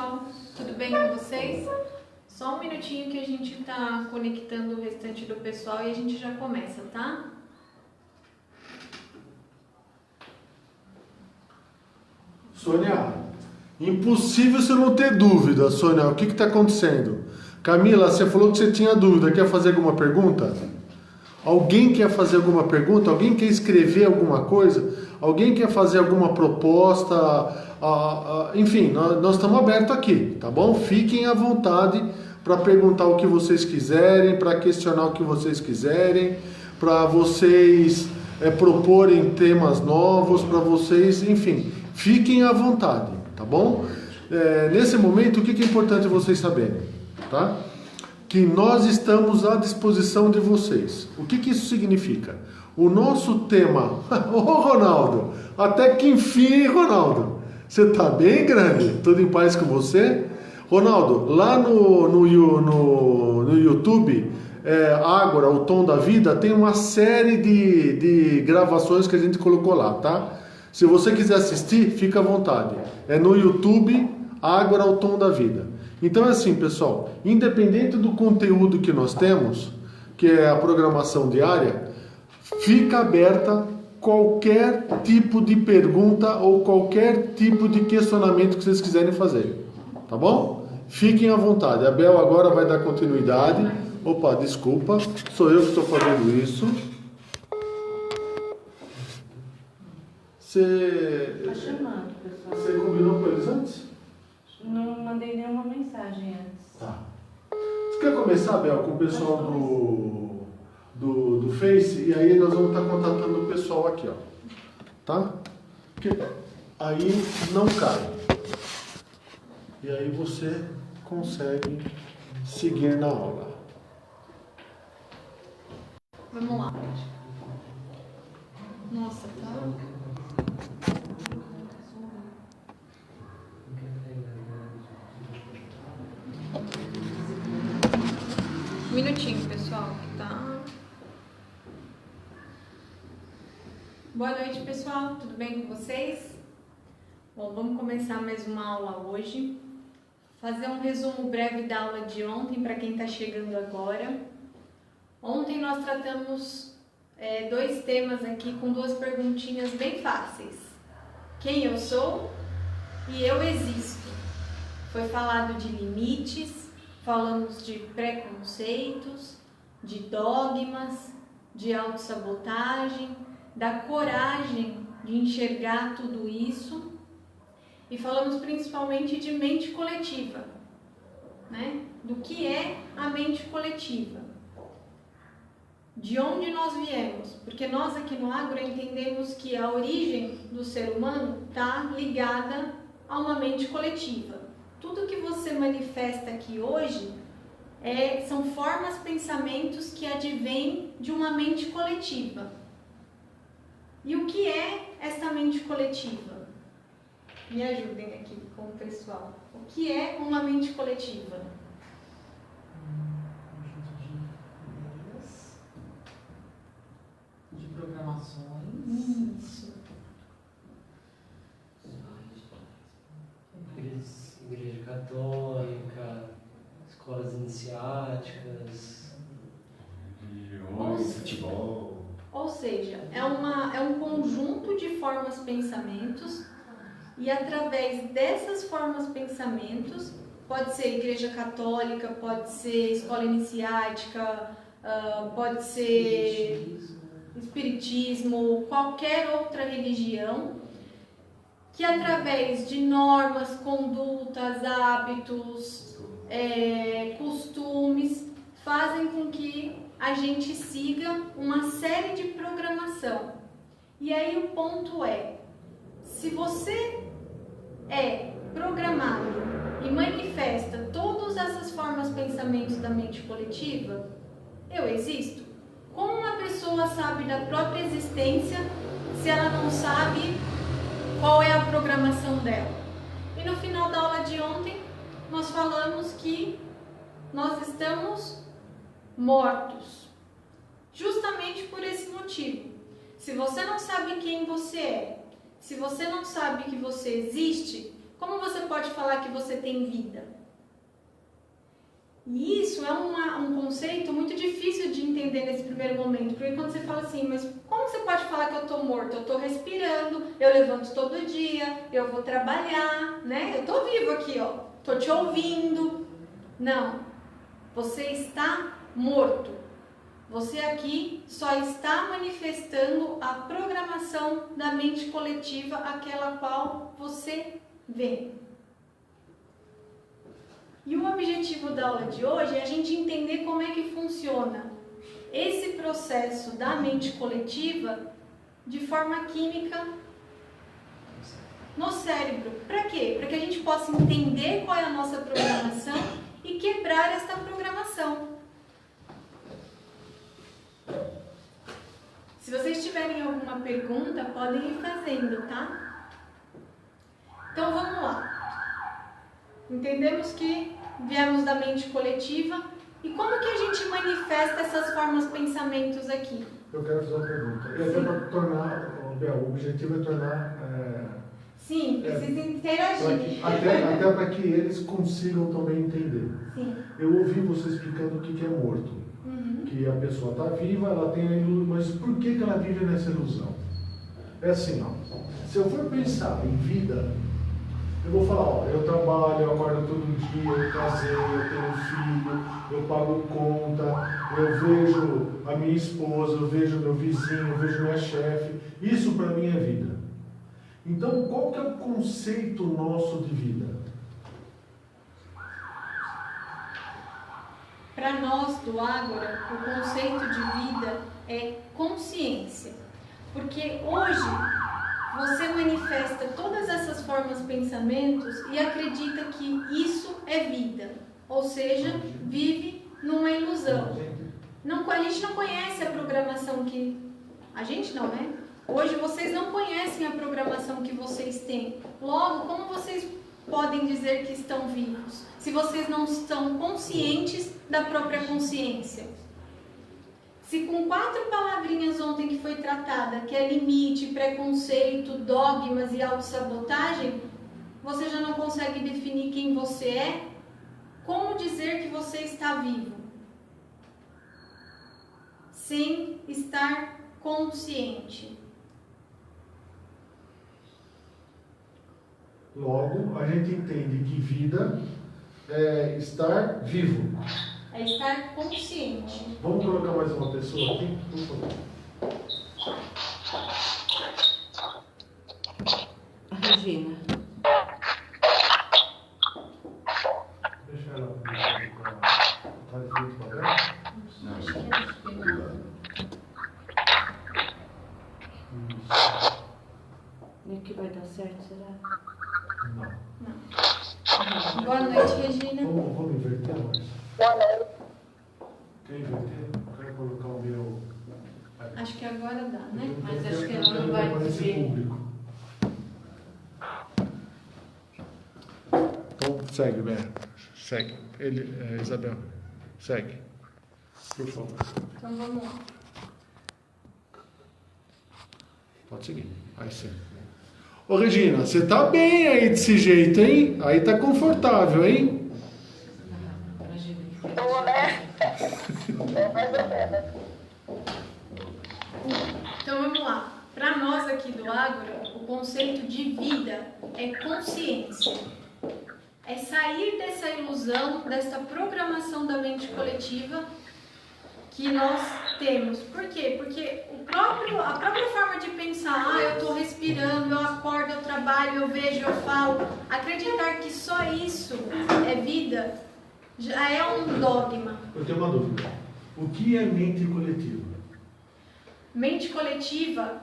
pessoal, tudo bem com vocês? Só um minutinho que a gente está conectando o restante do pessoal e a gente já começa, tá? Sônia, impossível você não ter dúvida, Sônia. O que está acontecendo? Camila, você falou que você tinha dúvida. Quer fazer alguma pergunta? Alguém quer fazer alguma pergunta? Alguém quer escrever alguma coisa? Alguém quer fazer alguma proposta? Enfim, nós estamos abertos aqui, tá bom? Fiquem à vontade para perguntar o que vocês quiserem, para questionar o que vocês quiserem, para vocês proporem temas novos, para vocês, enfim, fiquem à vontade, tá bom? Nesse momento, o que é importante vocês saberem, tá? Que nós estamos à disposição de vocês. O que isso significa? O nosso tema... Ô Ronaldo, até que enfim, Ronaldo? Você está bem, grande? Tudo em paz com você? Ronaldo, lá no YouTube, Ágora, o Tom da Vida, tem uma série de gravações que a gente colocou lá, tá? Se você quiser assistir, fica à vontade. É no YouTube, Ágora, o Tom da Vida. Então é assim, pessoal, independente do conteúdo que nós temos, que é a programação diária, fica aberta qualquer tipo de pergunta ou qualquer tipo de questionamento que vocês quiserem fazer, tá bom? Fiquem à vontade. A Bel agora vai dar continuidade. Opa, desculpa, sou eu que estou fazendo isso. Tá chamando, pessoal. Você combinou com eles antes? Não mandei nenhuma mensagem antes. Tá. Você quer começar, Bel, com o pessoal do Face? E aí nós vamos estar contatando o pessoal aqui, ó. Tá? Porque aí não cai. E aí você consegue seguir na aula. Vamos lá. Nossa, tá... Um minutinho, pessoal, que tá... Boa noite, pessoal, tudo bem com vocês? Bom, vamos começar mais uma aula hoje. Fazer um resumo breve da aula de ontem para quem está chegando agora. Ontem nós tratamos dois temas aqui com duas perguntinhas bem fáceis. Quem eu sou e eu existo. Foi falado de limites, falamos de preconceitos, de dogmas, de autossabotagem, da coragem de enxergar tudo isso e falamos principalmente de mente coletiva, né? Do que é a mente coletiva, de onde nós viemos, porque nós aqui no Ágora entendemos que a origem do ser humano está ligada a uma mente coletiva. Tudo que você manifesta aqui hoje são formas, pensamentos que advêm de uma mente coletiva. E o que é essa mente coletiva? Me ajudem aqui com o pessoal. O que é uma mente coletiva? De programações. Isso. Igreja católica, escolas iniciáticas, religiões, futebol. Ou seja, é um conjunto de formas, pensamentos, e através dessas formas, pensamentos, pode ser igreja católica, pode ser escola iniciática, pode ser espiritismo, qualquer outra religião, que através de normas, condutas, hábitos, costumes, fazem com que a gente siga uma série de programação. E aí o ponto se você é programado e manifesta todas essas formas, pensamentos da mente coletiva, eu existo? Como uma pessoa sabe da própria existência se ela não sabe qual é a programação dela? E no final da aula de ontem, nós falamos que nós estamos mortos. Justamente por esse motivo. Se você não sabe quem você é, se você não sabe que você existe, como você pode falar que você tem vida? E isso é um conceito muito difícil de entender nesse primeiro momento, porque quando você fala assim, mas como você pode falar que eu estou morto? Eu estou respirando, eu levanto todo dia, eu vou trabalhar, né? Eu estou vivo aqui, ó, estou te ouvindo. Não, você está morto. Você aqui só está manifestando a programação da mente coletiva, aquela qual você vê. E o objetivo da aula de hoje é a gente entender como é que funciona esse processo da mente coletiva de forma química no cérebro. Para quê? Para que a gente possa entender qual é a nossa programação e quebrar esta programação. Se vocês tiverem alguma pergunta, podem ir fazendo, tá? Então vamos lá. Entendemos que viemos da mente coletiva. E como que a gente manifesta essas formas pensamentos aqui? Eu quero fazer uma pergunta. E até para tornar, o objetivo é tornar... Sim, precisa interagir. Até para que eles consigam também entender. Sim. Eu ouvi você explicando o que é morto. Uhum. Que a pessoa está viva, ela tem a ilusão. Mas por que ela vive nessa ilusão? É assim, ó. Se eu for pensar em vida, eu vou falar, ó, eu trabalho, eu acordo todo dia, eu casei, eu tenho filho, eu pago conta, eu vejo a minha esposa, eu vejo meu vizinho, eu vejo minha chefe. Isso para mim é vida. Então, qual que é o conceito nosso de vida? Para nós do Ágora, o conceito de vida é consciência. Porque hoje você manifesta todas essas formas pensamentos e acredita que isso é vida. Ou seja, vive numa ilusão. A gente não conhece a programação que... A gente não, né? Hoje vocês não conhecem a programação que vocês têm. Logo, como vocês podem dizer que estão vivos, se vocês não estão conscientes da própria consciência? Se com 4 palavrinhas ontem que foi tratada, que é limite, preconceito, dogmas e autossabotagem, você já não consegue definir quem você é, como dizer que você está vivo? Sem estar consciente. Logo, a gente entende que vida é estar vivo. É estar consciente. Vamos colocar mais uma pessoa aqui, por favor. Regina. Deixa ela tá de frente para cá. Não, Acho que não. E aqui vai dar certo, será? Não. Boa noite, Regina. Vamos inverter, Márcia? Quer inverter? Eu quero colocar o meu... Acho que agora dá, né? Mas acho que Eu ela não quero vai aparecer ver. público. Então, segue, Bé. Segue. Isabel, segue. Por favor. Então vamos lá. Pode seguir. Aí sim. Ô, Regina, você tá bem aí desse jeito, hein? Aí tá confortável, hein? Tô, né? É mais ou menos. Então vamos lá. Para nós aqui do Ágora, o conceito de vida é consciência. É sair dessa ilusão, dessa programação da mente coletiva que nós temos. Por quê? Porque a própria forma de pensar, eu estou respirando, eu acordo, eu trabalho, eu vejo, eu falo, acreditar que só isso é vida, já é um dogma. Eu tenho uma dúvida. O que é mente coletiva? Mente coletiva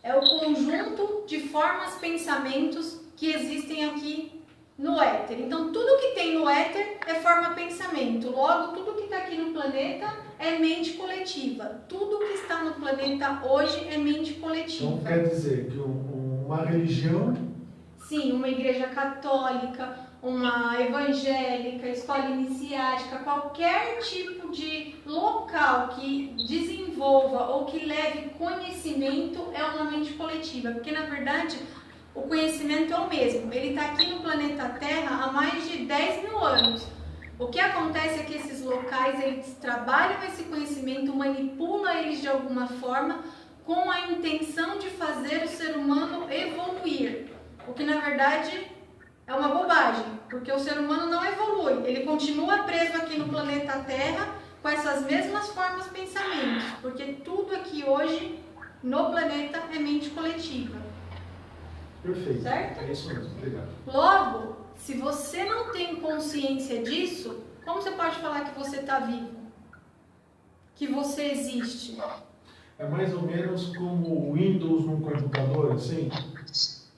é o conjunto de formas, pensamentos que existem aqui no éter. Então, tudo que tem no éter é forma pensamento. Logo, tudo que está aqui no planeta é mente coletiva. Tudo que está no planeta hoje é mente coletiva. Então, quer dizer que uma religião... Sim, uma igreja católica, uma evangélica, escola iniciática, qualquer tipo de local que desenvolva ou que leve conhecimento é uma mente coletiva. Porque, na verdade, o conhecimento é o mesmo. Ele está aqui no planeta Terra há mais de 10 mil anos. O que acontece é que esses locais, eles trabalham esse conhecimento, manipulam eles de alguma forma, com a intenção de fazer o ser humano evoluir. O que na verdade é uma bobagem, porque o ser humano não evolui. Ele continua preso aqui no planeta Terra com essas mesmas formas de pensamento, porque tudo aqui hoje no planeta é mente coletiva. Perfeito. Certo? É isso mesmo, obrigado. Logo, se você não tem consciência disso, como você pode falar que você está vivo? Que você existe? É mais ou menos como o Windows num computador, assim.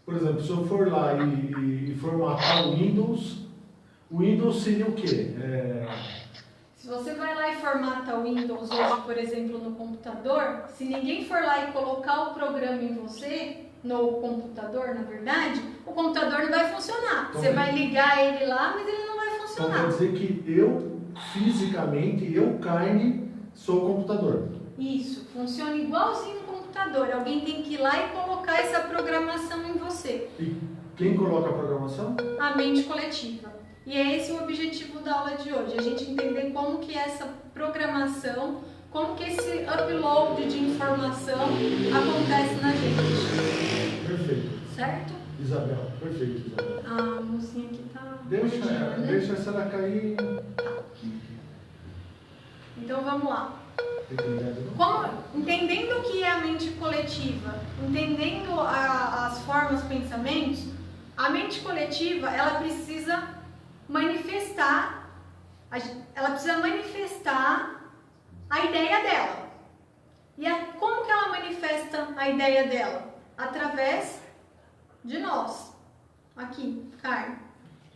Por exemplo, se eu for lá e formatar o Windows seria o quê? Se você vai lá e formata o Windows hoje, por exemplo, no computador, se ninguém for lá e colocar o programa em você, no computador, na verdade, o computador não vai funcionar. Então, você vai ligar ele lá, mas ele não vai então funcionar. quer dizer que eu, fisicamente, eu, carne, sou o computador. Isso, funciona igualzinho no computador. Alguém tem que ir lá e colocar essa programação em você. E quem coloca a programação? A mente coletiva. E é esse o objetivo da aula de hoje, a gente entender como que essa programação, como que esse upload de informação acontece na gente. Perfeito. Certo? Isabel, perfeito, Isabel. A mocinha aqui tá... Deixa né? ela cair. Então vamos lá. Entendendo? Entendendo o que é a mente coletiva, entendendo as formas, pensamentos, a mente coletiva, ela precisa manifestar a ideia dela. E como que ela manifesta a ideia dela? Através de nós, aqui, carne.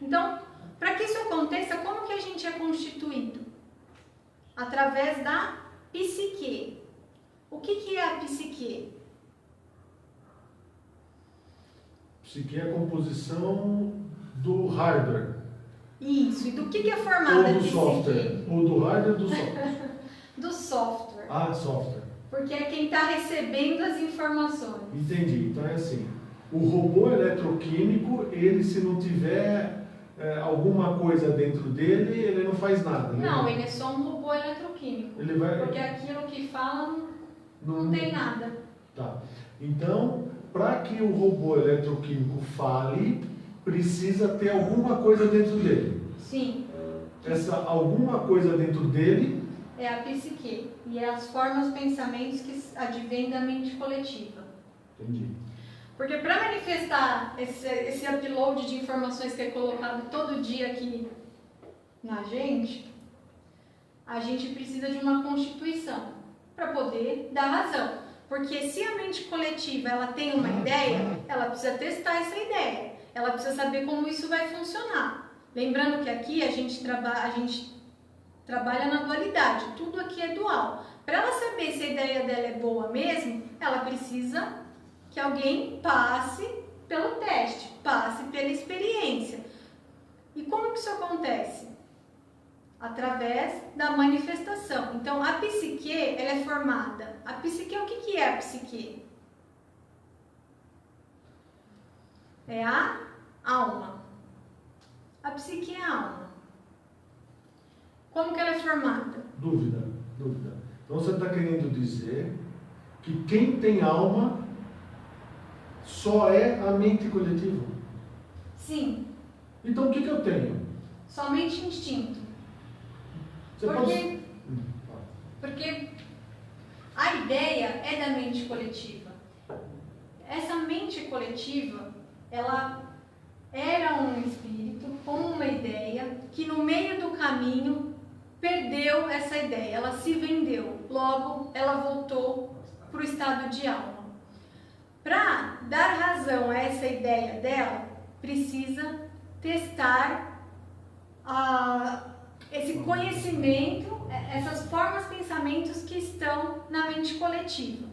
Então, para que isso aconteça, como que a gente é constituído? Através da psique. O que é a psique? Psique é a composição do hardware. Isso. E do que é formada Ou a do psique? software. Ou do hardware ou do software. Do software. Ah, software. Porque é quem está recebendo as informações. Entendi. Então é assim. O robô eletroquímico, ele se não tiver alguma coisa dentro dele, ele não faz nada. Né? Não, ele é só um robô eletroquímico. Ele vai... Porque aquilo que fala não tem nada. Tá. Então, para que o robô eletroquímico fale, precisa ter alguma coisa dentro dele. Sim. Essa alguma coisa dentro dele É a psique. E é as formas, pensamentos que advêm da mente coletiva. Entendi. Porque para manifestar esse upload de informações que é colocado todo dia aqui na gente, a gente precisa de uma constituição para poder dar razão. Porque se a mente coletiva ela tem uma ideia, ela precisa testar essa ideia. Ela precisa saber como isso vai funcionar. Lembrando que aqui a gente trabalha na dualidade, tudo aqui é dual. Para ela saber se a ideia dela é boa mesmo, ela precisa que alguém passe pelo teste, passe pela experiência. E como que isso acontece? Através da manifestação. Então, a psique, ela é formada. A psique, o que é a psique? É a alma. A psique é a alma. Como que ela é formada? Dúvida. Então você está querendo dizer que quem tem alma só é a mente coletiva? Sim. Então o que eu tenho? Somente instinto. Você Porque a ideia é da mente coletiva. Essa mente coletiva, ela era um espírito com uma ideia que no meio do caminho perdeu essa ideia, ela se vendeu. Logo, ela voltou para o estado de alma. Para dar razão a essa ideia dela, precisa testar esse conhecimento, essas formas, pensamentos que estão na mente coletiva.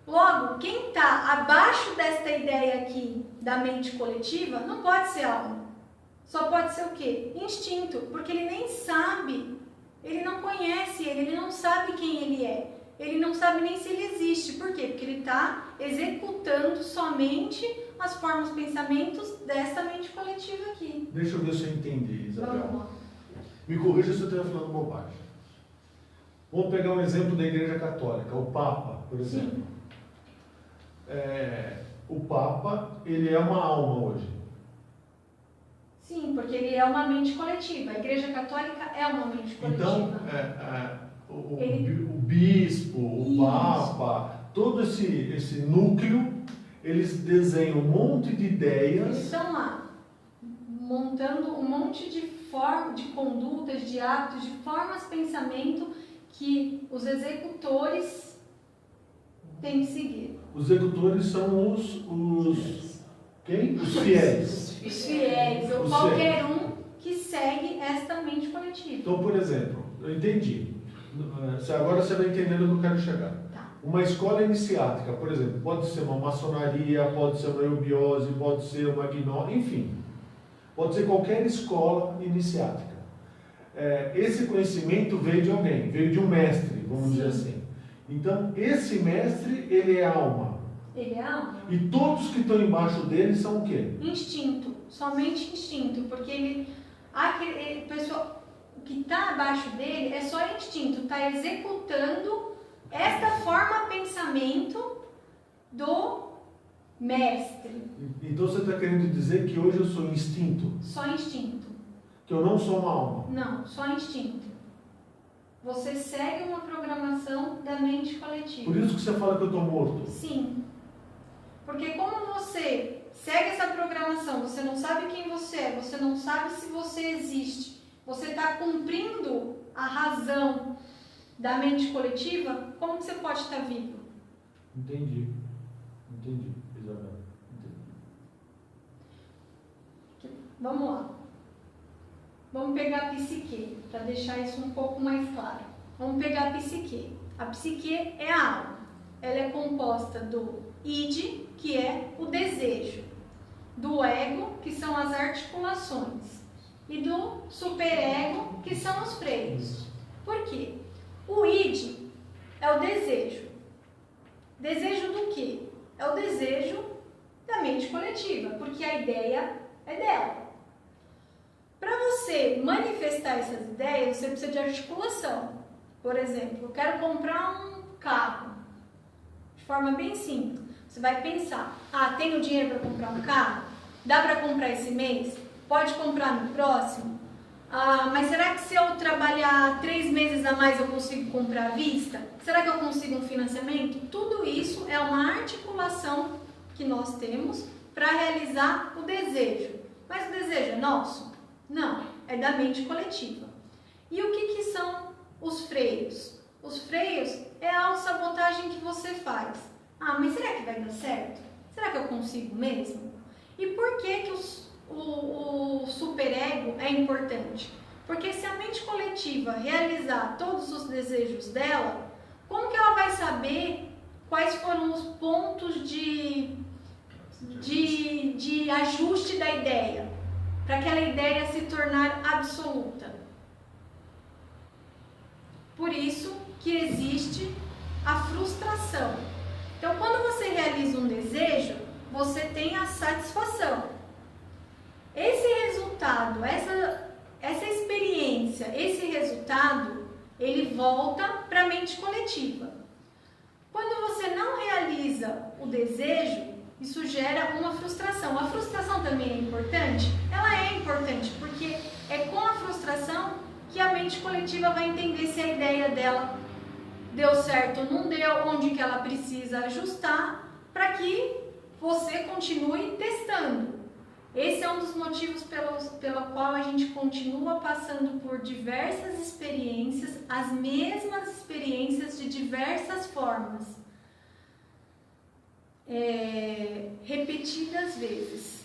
Logo, quem está abaixo desta ideia aqui da mente coletiva não pode ser alma. Só pode ser o quê? Instinto, porque ele nem sabe, ele não conhece ele não sabe quem ele é. Ele não sabe nem se ele existe. Por quê? Porque ele está executando somente as formas, pensamentos dessa mente coletiva aqui. Deixa eu ver se eu entendi, Isabel. Vamos lá. Me corrija se eu estiver falando bobagem. Vamos pegar um exemplo da Igreja Católica, o Papa, por exemplo. O Papa, ele é uma alma hoje. Sim, porque ele é uma mente coletiva. A Igreja Católica é uma mente coletiva. Então, o bispo, o Isso. Papa, todo esse núcleo, eles desenham um monte de Eles ideias. estão lá, montando um monte de condutas, de atos, de formas de pensamento que os executores têm que seguir. Os executores são os quem? Os fiéis. Os fiéis, ou Os qualquer um que segue esta mente coletiva. Então, por exemplo, eu entendi. Agora você vai entendendo o que eu quero chegar. Tá. Uma escola iniciática, por exemplo, pode ser uma maçonaria, pode ser uma eubiose, pode ser uma gnose, enfim. Pode ser qualquer escola iniciática. Esse conhecimento veio de alguém, veio de um mestre, vamos dizer assim. Então, esse mestre, ele é alma. Ele é alma. E todos que estão embaixo dele são o quê? Instinto, somente instinto, porque o que está abaixo dele é só instinto, está executando esta forma pensamento do mestre. Então você está querendo dizer que hoje eu sou instinto? Só instinto. Que eu não sou uma alma? Não, só instinto. Você segue uma programação da mente coletiva. Por isso que você fala que eu estou morto? Sim. Porque como você segue essa programação, você não sabe quem você é, você não sabe se você existe, você está cumprindo a razão da mente coletiva, como que você pode estar vivo? Entendi, Isabel. Entendi. Vamos lá. Vamos pegar a psique, para deixar isso um pouco mais claro. Vamos pegar a psique. A psique é a alma. Ela é composta do id, que é o desejo, do ego, que são as articulações, e do superego, que são os freios. Por quê? O id é o desejo. Desejo do quê? É o desejo da mente coletiva, porque a ideia é dela. Para você manifestar essas ideias, você precisa de articulação. Por exemplo, eu quero comprar um carro. De forma bem simples. Você vai pensar, tenho dinheiro para comprar um carro? Dá para comprar esse mês? Pode comprar no próximo? Mas será que se eu trabalhar 3 meses a mais eu consigo comprar à vista? Será que eu consigo um financiamento? Tudo isso é uma articulação que nós temos para realizar o desejo. Mas o desejo é nosso? Não, é da mente coletiva. E o que são os freios? Os freios é a autossabotagem que você faz. Mas será que vai dar certo? Será que eu consigo mesmo? E por que o superego é importante? Porque se a mente coletiva realizar todos os desejos dela, como que ela vai saber quais foram os pontos de ajuste da ideia? Para aquela ideia se tornar absoluta. Por isso que existe a frustração. Então, quando você realiza um desejo, você tem a satisfação. Esse resultado, essa experiência, esse resultado, ele volta para a mente coletiva. Quando você não realiza o desejo, isso gera uma frustração. A frustração também é importante? Ela é importante, porque é com a frustração que a mente coletiva vai entender se a ideia dela deu certo ou não deu, onde que ela precisa ajustar, para que você continue testando. Esse é um dos motivos pelo qual a gente continua passando por diversas experiências, as mesmas experiências de diversas formas, repetidas vezes.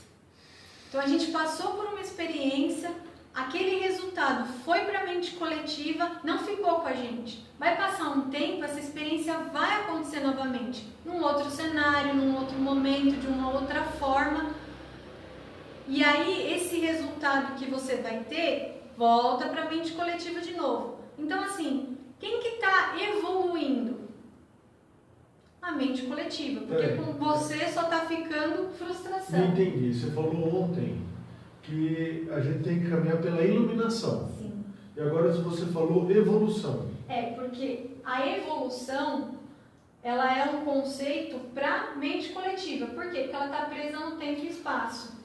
Então a gente passou por uma experiência, aquele resultado foi para a mente coletiva, não ficou com a gente. Vai passar um tempo, essa experiência vai acontecer novamente, num outro cenário, num outro momento, de uma outra forma. E aí esse resultado que você vai ter, volta para a mente coletiva de novo. Então assim, quem que está evoluindo? a mente coletiva, porque com você só está ficando frustração. Não entendi. Você falou ontem que a gente tem que caminhar pela iluminação. Sim. E agora você falou evolução. Porque a evolução, ela é um conceito para mente coletiva. Por quê? Porque ela está presa no tempo e espaço.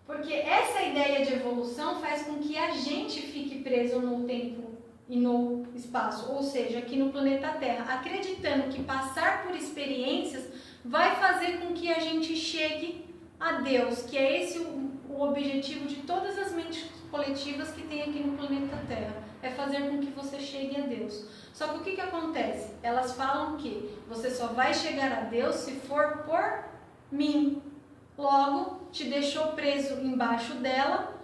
Porque essa ideia de evolução faz com que a gente fique preso no tempo e no espaço, ou seja, aqui no planeta Terra, acreditando que passar por experiências vai fazer com que a gente chegue a Deus, que é esse o objetivo de todas as mentes coletivas que tem aqui no planeta Terra, é fazer com que você chegue a Deus. Só que o que acontece? Elas falam que você só vai chegar a Deus se for por mim. Logo, te deixou preso embaixo dela,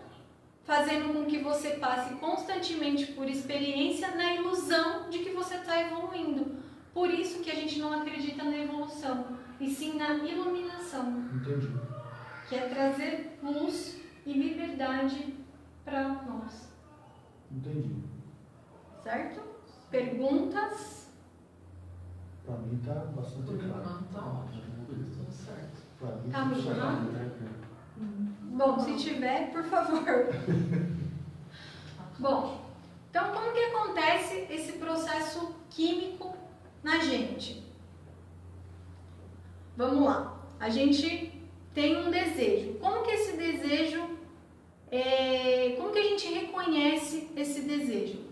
fazendo com que você passe constantemente por experiência na ilusão de que você está evoluindo. Por isso que a gente não acredita na evolução, e sim na iluminação. Entendi. Que é trazer luz e liberdade para nós. Entendi. Certo? Perguntas? Para mim está bastante Por claro. enquanto tá ótimo, tudo certo. Pra mim, Tá tudo muito certo. claro? Bom, se tiver, por favor. Bom, então como que acontece esse processo químico na gente? Vamos lá. A gente tem um desejo. Como que esse desejo, como que a gente reconhece esse desejo?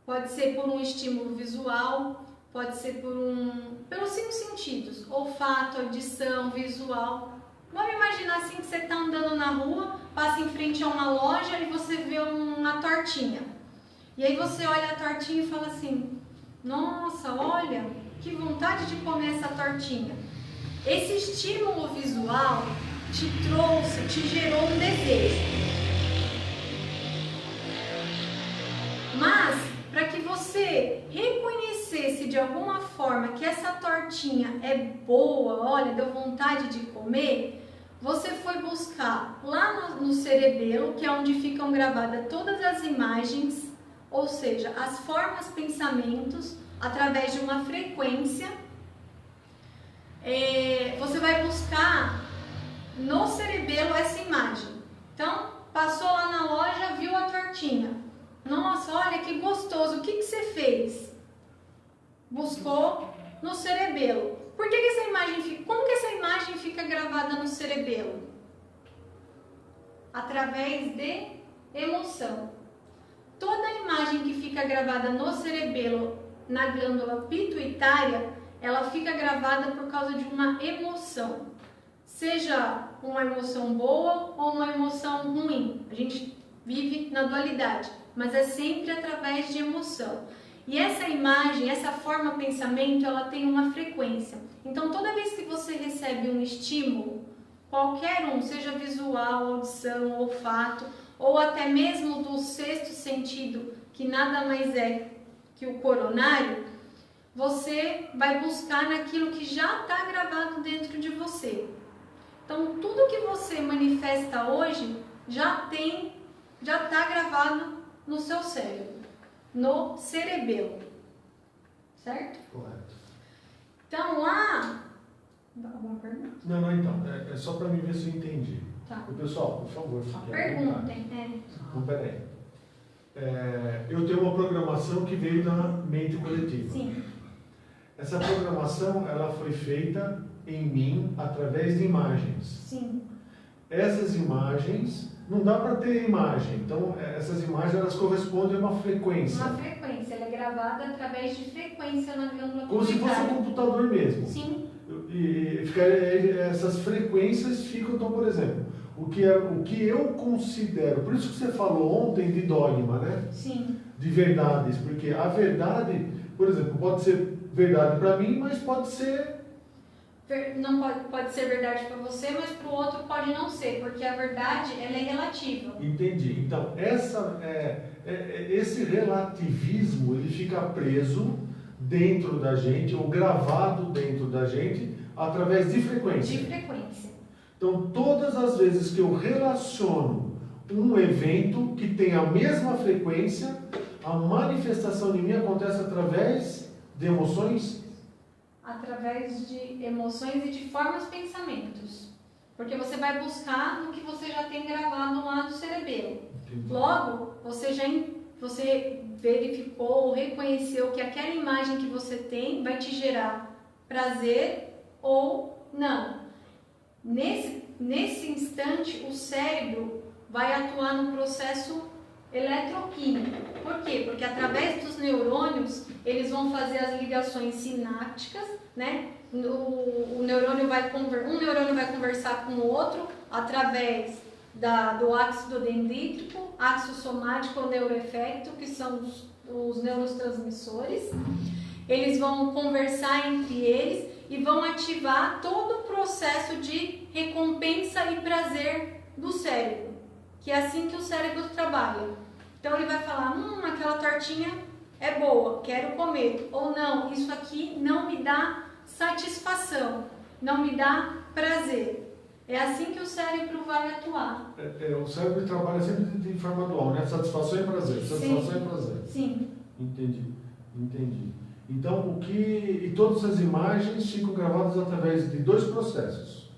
Pode ser por um estímulo visual, pode ser pelos 5 sentidos, olfato, audição, visual. Vamos imaginar assim que você está andando na rua, passa em frente a uma loja e você vê uma tortinha. E aí você olha a tortinha e fala assim, nossa, olha, que vontade de comer essa tortinha. Esse estímulo visual te gerou um desejo. Mas, para que você reconhecesse de alguma forma que essa tortinha é boa, olha, deu vontade de comer, você foi buscar lá no cerebelo, que é onde ficam gravadas todas as imagens, ou seja, as formas, pensamentos, através de uma frequência. Você vai buscar no cerebelo essa imagem. Então, passou lá na loja, viu a tortinha. Nossa, olha que gostoso, o que você fez? Buscou no cerebelo. Por que essa imagem como que essa imagem fica gravada no cerebelo? Através de emoção. Toda imagem que fica gravada no cerebelo, na glândula pituitária, ela fica gravada por causa de uma emoção. Seja uma emoção boa ou uma emoção ruim. A gente vive na dualidade, mas é sempre através de emoção. E essa imagem, essa forma pensamento, ela tem uma frequência. Então, toda vez que você recebe um estímulo, qualquer um, seja visual, audição, olfato, ou até mesmo do 6º sentido, que nada mais é que o coronário, você vai buscar naquilo que já está gravado dentro de você. Então, tudo que você manifesta hoje já está gravado no seu cérebro, no cerebelo, certo? Correto. Então, lá... Alguma pergunta? Não, então. É só para mim ver se eu entendi. Tá. E, pessoal, por favor, fiquem à vontade. Perguntem. Então, peraí. Eu tenho uma programação que veio da mente coletiva. Sim. Essa programação, ela foi feita em mim através de imagens. Sim. Essas imagens, não dá para ter imagem. Então, essas imagens, elas correspondem a uma frequência. Uma frequência, ela é gravada através de frequência na glândula Como se fosse um pituitária. computador mesmo. Sim. E essas frequências ficam, então, por exemplo, o que eu considero, por isso que você falou ontem de dogma, né? Sim. De verdades, porque a verdade, por exemplo, pode ser verdade para mim, mas pode ser... Não pode ser verdade para você, mas para o outro pode não ser, porque a verdade ela é relativa. Entendi. Então, esse relativismo, ele fica preso dentro da gente, ou gravado dentro da gente, através de frequência. De frequência. Então, todas as vezes que eu relaciono um evento que tem a mesma frequência, a manifestação de mim acontece através de emoções? através de emoções e de formas pensamentos. Porque você vai buscar no que você já tem gravado lá no cerebelo. Logo, você verificou ou reconheceu que aquela imagem que você tem vai te gerar prazer ou não. Nesse instante, o cérebro vai atuar no processo eletroquímico. Por quê? Porque através dos neurônios, eles vão fazer as ligações sinápticas, né? Um neurônio vai conversar com o outro através do ácido dendrítico, ácido somático ou neuroefecto, que são os neurotransmissores. Eles vão conversar entre eles e vão ativar todo o processo de recompensa e prazer do cérebro, que é assim que o cérebro trabalha. Então ele vai falar, aquela tortinha é boa, quero comer. Ou não, isso aqui não me dá satisfação, não me dá prazer. É assim que o cérebro vai atuar. O cérebro trabalha sempre de forma dual, né? Satisfação e prazer. Satisfação e prazer. Sim. Entendi. Então, e todas as imagens ficam gravadas através de dois processos: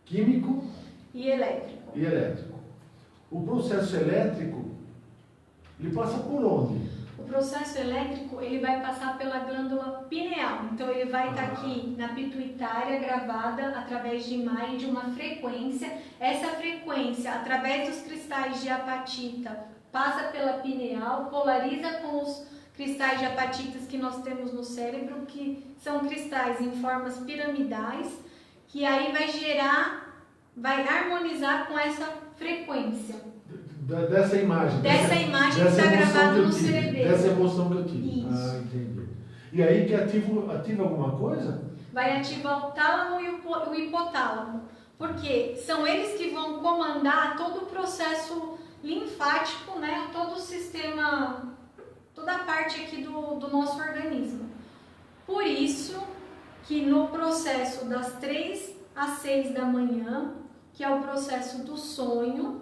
químico e elétrico. O processo elétrico, ele passa por onde? O processo elétrico, ele vai passar pela glândula pineal. Então, ele vai estar aqui na pituitária, gravada através de imagem de uma frequência. Essa frequência, através dos cristais de apatita, passa pela pineal, polariza com os cristais de apatitas que nós temos no cérebro, que são cristais em formas piramidais, que aí vai harmonizar com essa frequência. Dessa imagem. Dessa imagem que está gravada no cerebelo. Dessa emoção que eu tive. Isso. Entendi. E aí que ativa alguma coisa? Vai ativar o tálamo e o hipotálamo. Porque são eles que vão comandar todo o processo linfático, né? Todo o sistema, toda a parte aqui do nosso organismo. Por isso que no processo das 3 às 6 da manhã, que é o processo do sonho,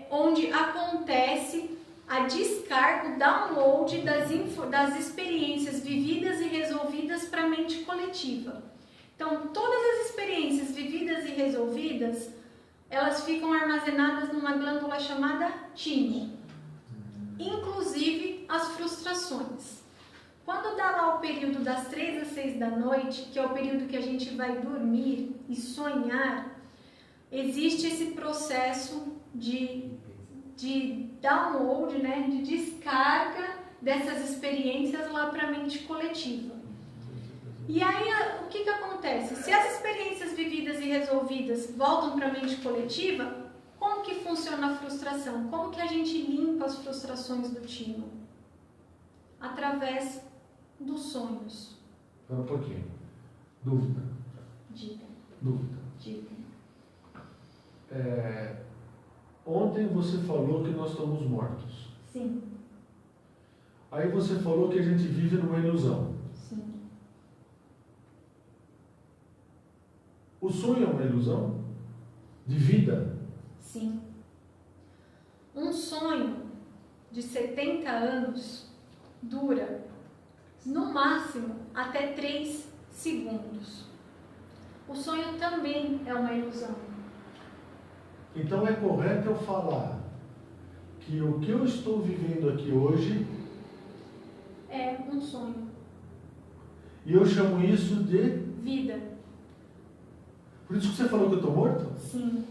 onde acontece a descarga, o download das experiências vividas e resolvidas para a mente coletiva. Então, todas as experiências vividas e resolvidas, elas ficam armazenadas numa glândula chamada timo, inclusive as frustrações. Quando dá lá o período das 3 às 6 da noite, que é o período que a gente vai dormir e sonhar, existe esse processo de download, né, de descarga dessas experiências lá para a mente coletiva. E aí, o que acontece? Se as experiências vividas e resolvidas voltam para a mente coletiva, como que funciona a frustração? Como que a gente limpa as frustrações do timo? Através dos sonhos. Espera um pouquinho. Dúvida. Diga. Dúvida. Diga. Ontem você falou que nós estamos mortos. Sim. Aí você falou que a gente vive numa ilusão. Sim. O sonho é uma ilusão? De vida? Sim. Um sonho de 70 anos dura, no máximo, até 3 segundos. O sonho também é uma ilusão. Então é correto eu falar que o que eu estou vivendo aqui hoje É um sonho. E eu chamo isso de Vida. Por isso que você falou que eu estou morto? Sim.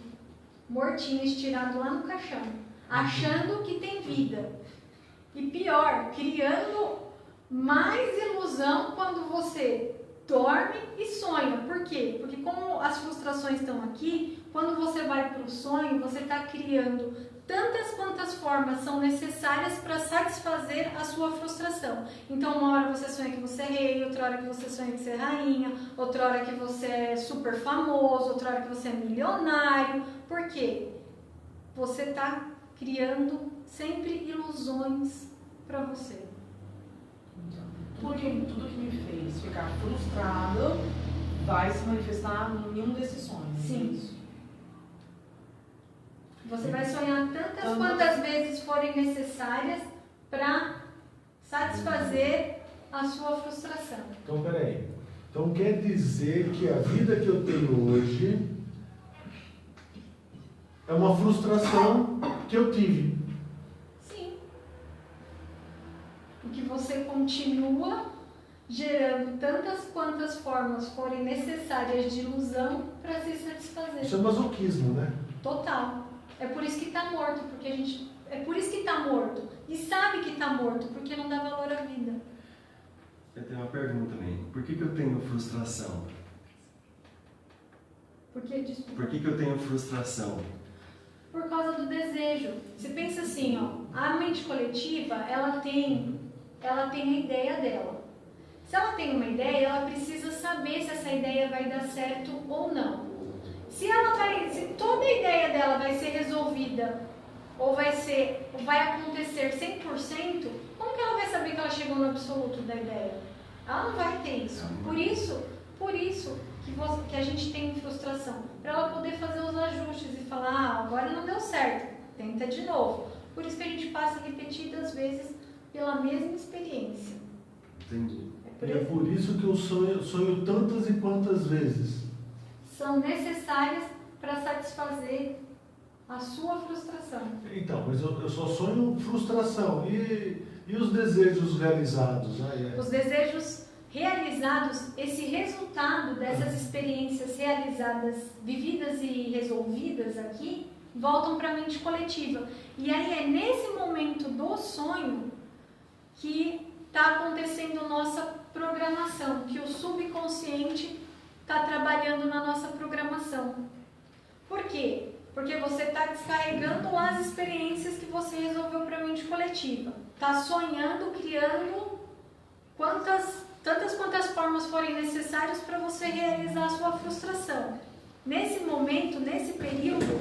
Mortinho, estirado lá no caixão, achando que tem vida. E pior, criando mais ilusão quando você dorme e sonha. Por quê? Porque como as frustrações estão aqui, quando você vai para o sonho, você está criando tantas quantas formas são necessárias para satisfazer a sua frustração. Então, uma hora você sonha que você é rei, outra hora que você sonha que você é rainha, outra hora que você é super famoso, outra hora que você é milionário. Por quê? Você está criando sempre ilusões para você. Tudo que me fez ficar frustrado vai se manifestar em um desses sonhos. Sim. Isso. Você vai sonhar tantas quantas vezes forem necessárias para satisfazer a sua frustração. Então, peraí. Então quer dizer que a vida que eu tenho hoje é uma frustração que eu tive. Sim. Porque você continua gerando tantas quantas formas forem necessárias de ilusão para se satisfazer. Isso é masoquismo, né? Total. É por isso que está morto, porque a gente... É por isso que está morto. E sabe que está morto, porque não dá valor à vida. Eu tenho uma pergunta também. Por que eu tenho frustração? Porque, desculpa, Por que eu tenho frustração? por causa do desejo. Você pensa assim, ó, a mente coletiva, ela tem a ideia dela. Se ela tem uma ideia, ela precisa saber se essa ideia vai dar certo ou não. Se toda a ideia dela vai ser resolvida ou vai acontecer 100%, como que ela vai saber que ela chegou no absoluto da ideia? Ela não vai ter isso. Por isso que a gente tem frustração. Para ela poder fazer os ajustes e falar, agora não deu certo, tenta de novo. Por isso que a gente passa repetidas vezes pela mesma experiência. Entendi. E é por isso que eu sonho tantas e quantas vezes. São necessárias para satisfazer a sua frustração. Então, mas eu só sonho frustração. E os desejos realizados? Os desejos realizados, esse resultado dessas experiências realizadas, vividas e resolvidas aqui, voltam para a mente coletiva. E aí é nesse momento do sonho que está acontecendo nossa programação, que o subconsciente está trabalhando na nossa programação. Por quê? Porque você está descarregando as experiências que você resolveu para a mente coletiva. Está sonhando, criando tantas quantas formas forem necessárias para você realizar a sua frustração. Nesse momento, nesse período,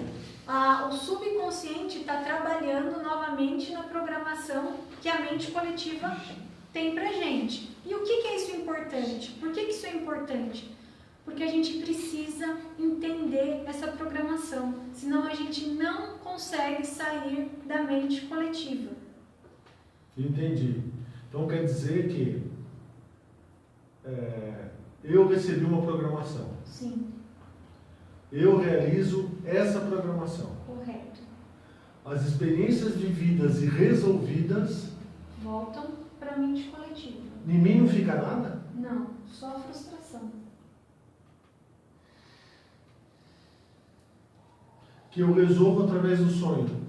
o subconsciente está trabalhando novamente na programação que a mente coletiva tem pra gente. E o que é isso importante? Por que isso é importante? Porque a gente precisa entender essa programação, senão a gente não consegue sair da mente coletiva. Entendi. Então quer dizer que eu recebi uma programação. Sim. Eu realizo essa programação. Correto. As experiências vividas e resolvidas... Voltam para a mente coletiva. Em mim não fica nada? Não, só a frustração. Que eu resolvo através do sonho.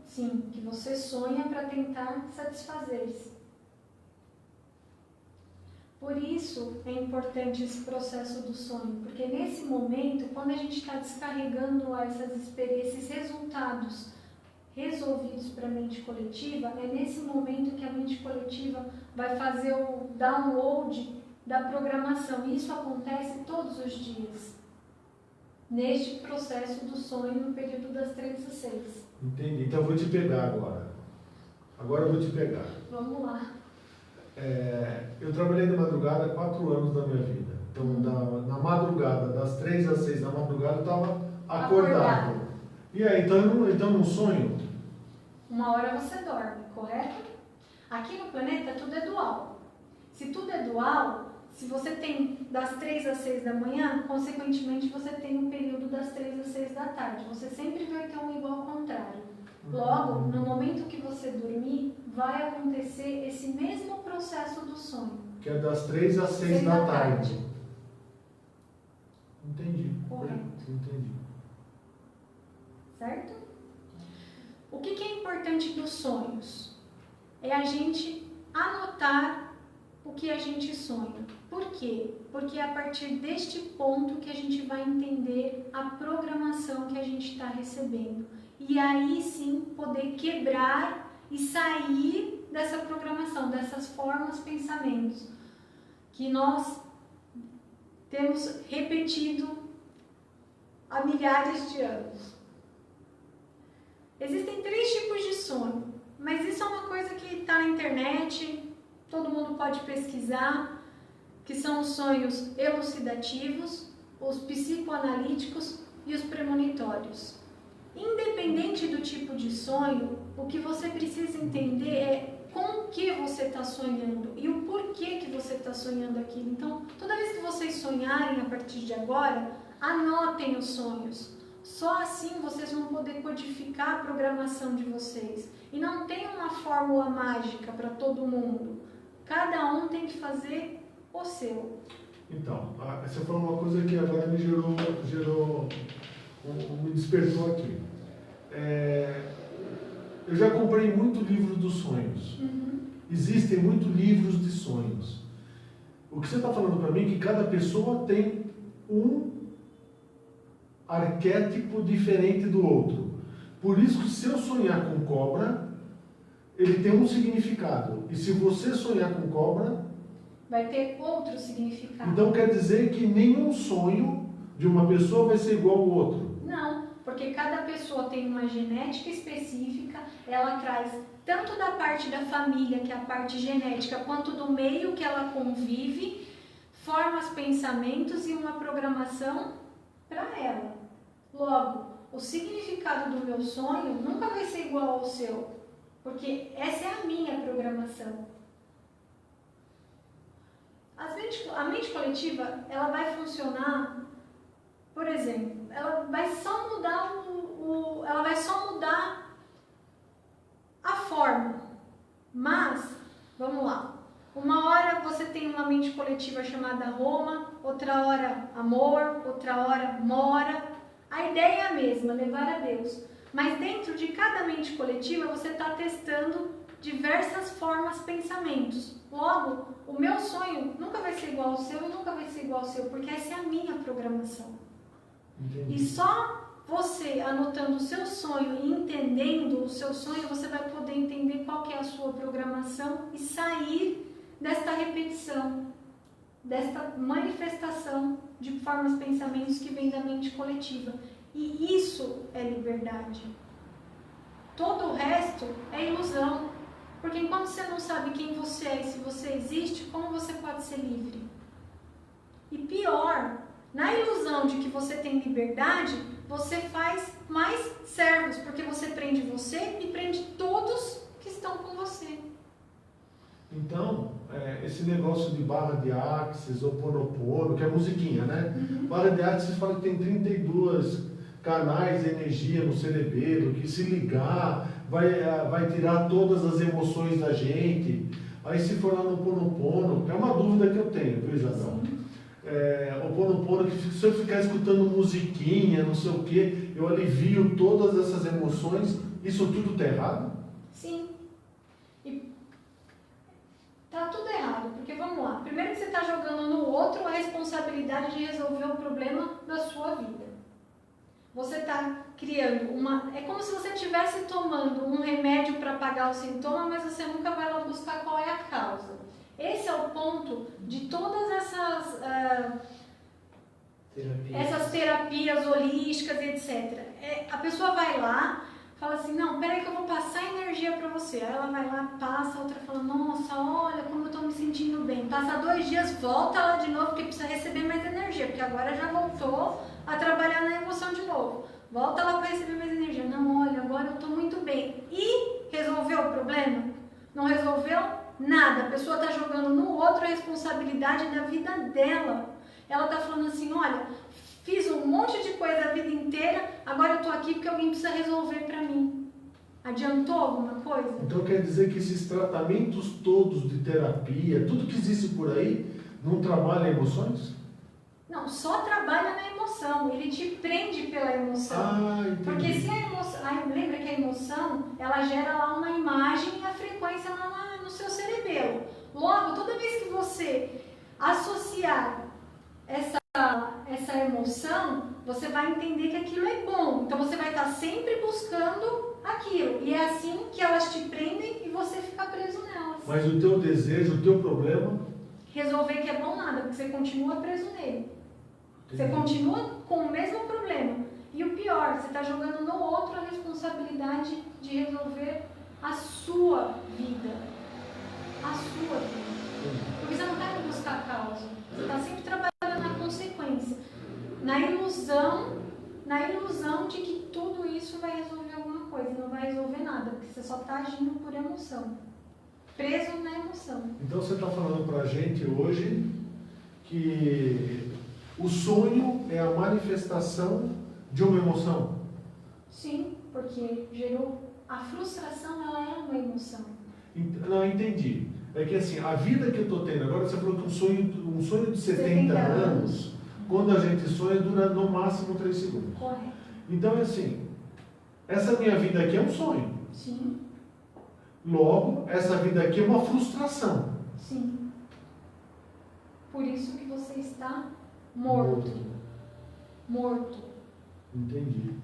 Sim, que você sonha para tentar satisfazer-se. Por isso é importante esse processo do sonho, porque nesse momento, quando a gente está descarregando esses resultados resolvidos para a mente coletiva, é nesse momento que a mente coletiva vai fazer o download da programação. E isso acontece todos os dias, neste processo do sonho, no período das 3 às 6. Entendi. Então eu vou te pegar agora. Agora eu vou te pegar. Vamos lá. Eu trabalhei de madrugada 4 anos da minha vida. Então, na madrugada, das 3 às 6 da madrugada, eu estava acordado. E aí, então num sonho? Uma hora você dorme, correto? Aqui no planeta tudo é dual. Se tudo é dual, se você tem das 3 às 6 da manhã, consequentemente você tem um período das 3 às 6 da tarde. Você sempre vai ter um igual ao contrário. Logo, no momento que você dormir, vai acontecer esse mesmo processo do sonho. Que é das 3 às 6 da tarde. Entendi. Correto. Entendi. Certo? O que é importante dos sonhos? É a gente anotar o que a gente sonha. Por quê? Porque é a partir deste ponto que a gente vai entender a programação que a gente está recebendo. E aí sim poder quebrar e sair dessa programação, dessas formas, pensamentos que nós temos repetido há milhares de anos. Existem 3 tipos de sonho, mas isso é uma coisa que está na internet, todo mundo pode pesquisar, que são os sonhos elucidativos, os psicoanalíticos e os premonitórios. Independente do tipo de sonho, o que você precisa entender é com o que você está sonhando e o porquê que você está sonhando aquilo. Então, toda vez que vocês sonharem a partir de agora, anotem os sonhos. Só assim vocês vão poder codificar a programação de vocês. E não tem uma fórmula mágica para todo mundo. Cada um tem que fazer o seu. Então, você falou uma coisa que agora me me despertou aqui. Eu já comprei muito livro dos sonhos. Existem muitos livros de sonhos. O que você está falando para mim é que cada pessoa tem um arquétipo diferente do outro. Por isso que se eu sonhar com cobra, ele tem um significado. E se você sonhar com cobra, vai ter outro significado. Então quer dizer que nenhum sonho de uma pessoa vai ser igual ao outro? Não, porque cada pessoa tem uma genética específica, ela traz tanto da parte da família, que é a parte genética, quanto do meio que ela convive, formas, pensamentos e uma programação para ela. Logo, o significado do meu sonho nunca vai ser igual ao seu, porque essa é a minha programação. A mente coletiva, ela vai funcionar, por exemplo, ela vai só mudar a forma. Mas, vamos lá. Uma hora você tem uma mente coletiva chamada Roma, outra hora amor, outra hora mora. A ideia é a mesma, levar a Deus. Mas dentro de cada mente coletiva você está testando diversas formas, pensamentos. Logo, o meu sonho nunca vai ser igual ao seu e nunca vai ser igual ao seu, porque essa é a minha programação. Entendi. E só você anotando o seu sonho e entendendo o seu sonho, você vai poder entender qual que é a sua programação e sair desta repetição, desta manifestação de formas, pensamentos que vem da mente coletiva. E isso é liberdade. Todo o resto é ilusão. Porque enquanto você não sabe quem você é e se você existe, como você pode ser livre? E pior, na ilusão de que você tem liberdade, você faz mais servos, porque você prende você e prende todos que estão com você. Então, esse negócio de barra de Axis, Ho'oponopono, que é musiquinha, né? Barra de Axis fala que tem 32 canais de energia no cerebelo, que se ligar vai tirar todas as emoções da gente. Aí se for lá no Ho'oponopono, é uma dúvida que eu tenho, viu, Isabel? Ho'oponopono, que se eu ficar escutando musiquinha, não sei o que, eu alivio todas essas emoções, isso tudo está errado? Sim. E tá tudo errado, porque vamos lá. Primeiro que você está jogando no outro a responsabilidade de resolver o problema da sua vida. Você está criando uma... É como se você estivesse tomando um remédio para apagar o sintoma, mas você nunca vai lá buscar qual é a causa. Esse é o ponto de todas essas terapias holísticas, etc. A pessoa vai lá, fala assim, não, peraí que eu vou passar energia para você. Aí ela vai lá, passa, a outra fala, nossa, olha como eu estou me sentindo bem. Passa 2 dias, volta lá de novo, porque precisa receber mais energia, porque agora já voltou a trabalhar na emoção de novo. Volta lá para receber mais energia. Não, olha, agora eu estou muito bem. E resolveu o problema? Não resolveu nada. A pessoa está jogando no outro a responsabilidade da vida dela. Ela está falando assim, olha, fiz um monte de coisa a vida inteira, agora eu estou aqui porque alguém precisa resolver para mim. Adiantou alguma coisa? Então quer dizer que esses tratamentos todos de terapia, tudo que existe por aí, não trabalha emoções? Não, só trabalha na emoção, ele te prende pela emoção. Entendi. Porque se a emoção, lembra que a emoção, ela gera lá uma imagem e a frequência lá no seu cerebelo. Logo, toda vez que você associar essa emoção, você vai entender que aquilo é bom. Então você vai estar sempre buscando aquilo. E é assim que elas te prendem e você fica preso nelas. Mas o teu desejo, o teu problema... Resolver que é bom nada, porque você continua preso nele. Você continua com o mesmo problema. E o pior, você está jogando no outro a responsabilidade de resolver a sua vida. A sua vida. Porque você não está indo buscar a causa. Você está sempre trabalhando na consequência. Na ilusão de que tudo isso vai resolver alguma coisa. Não vai vai resolver nada, porque você só está agindo por emoção, preso na emoção. Então você está falando para a gente hoje que o sonho é a manifestação de uma emoção? Sim, porque gerou a frustração, ela é uma emoção. Não, entendi. É que assim, a vida que eu estou tendo agora, você falou que um sonho de 70 anos, quando a gente sonha, dura no máximo 3 segundos. Correto. Então é assim, essa minha vida aqui é um sonho. Sim, Logo, essa vida aqui é uma frustração. sim. Por isso que você está morto. Morto. Entendi.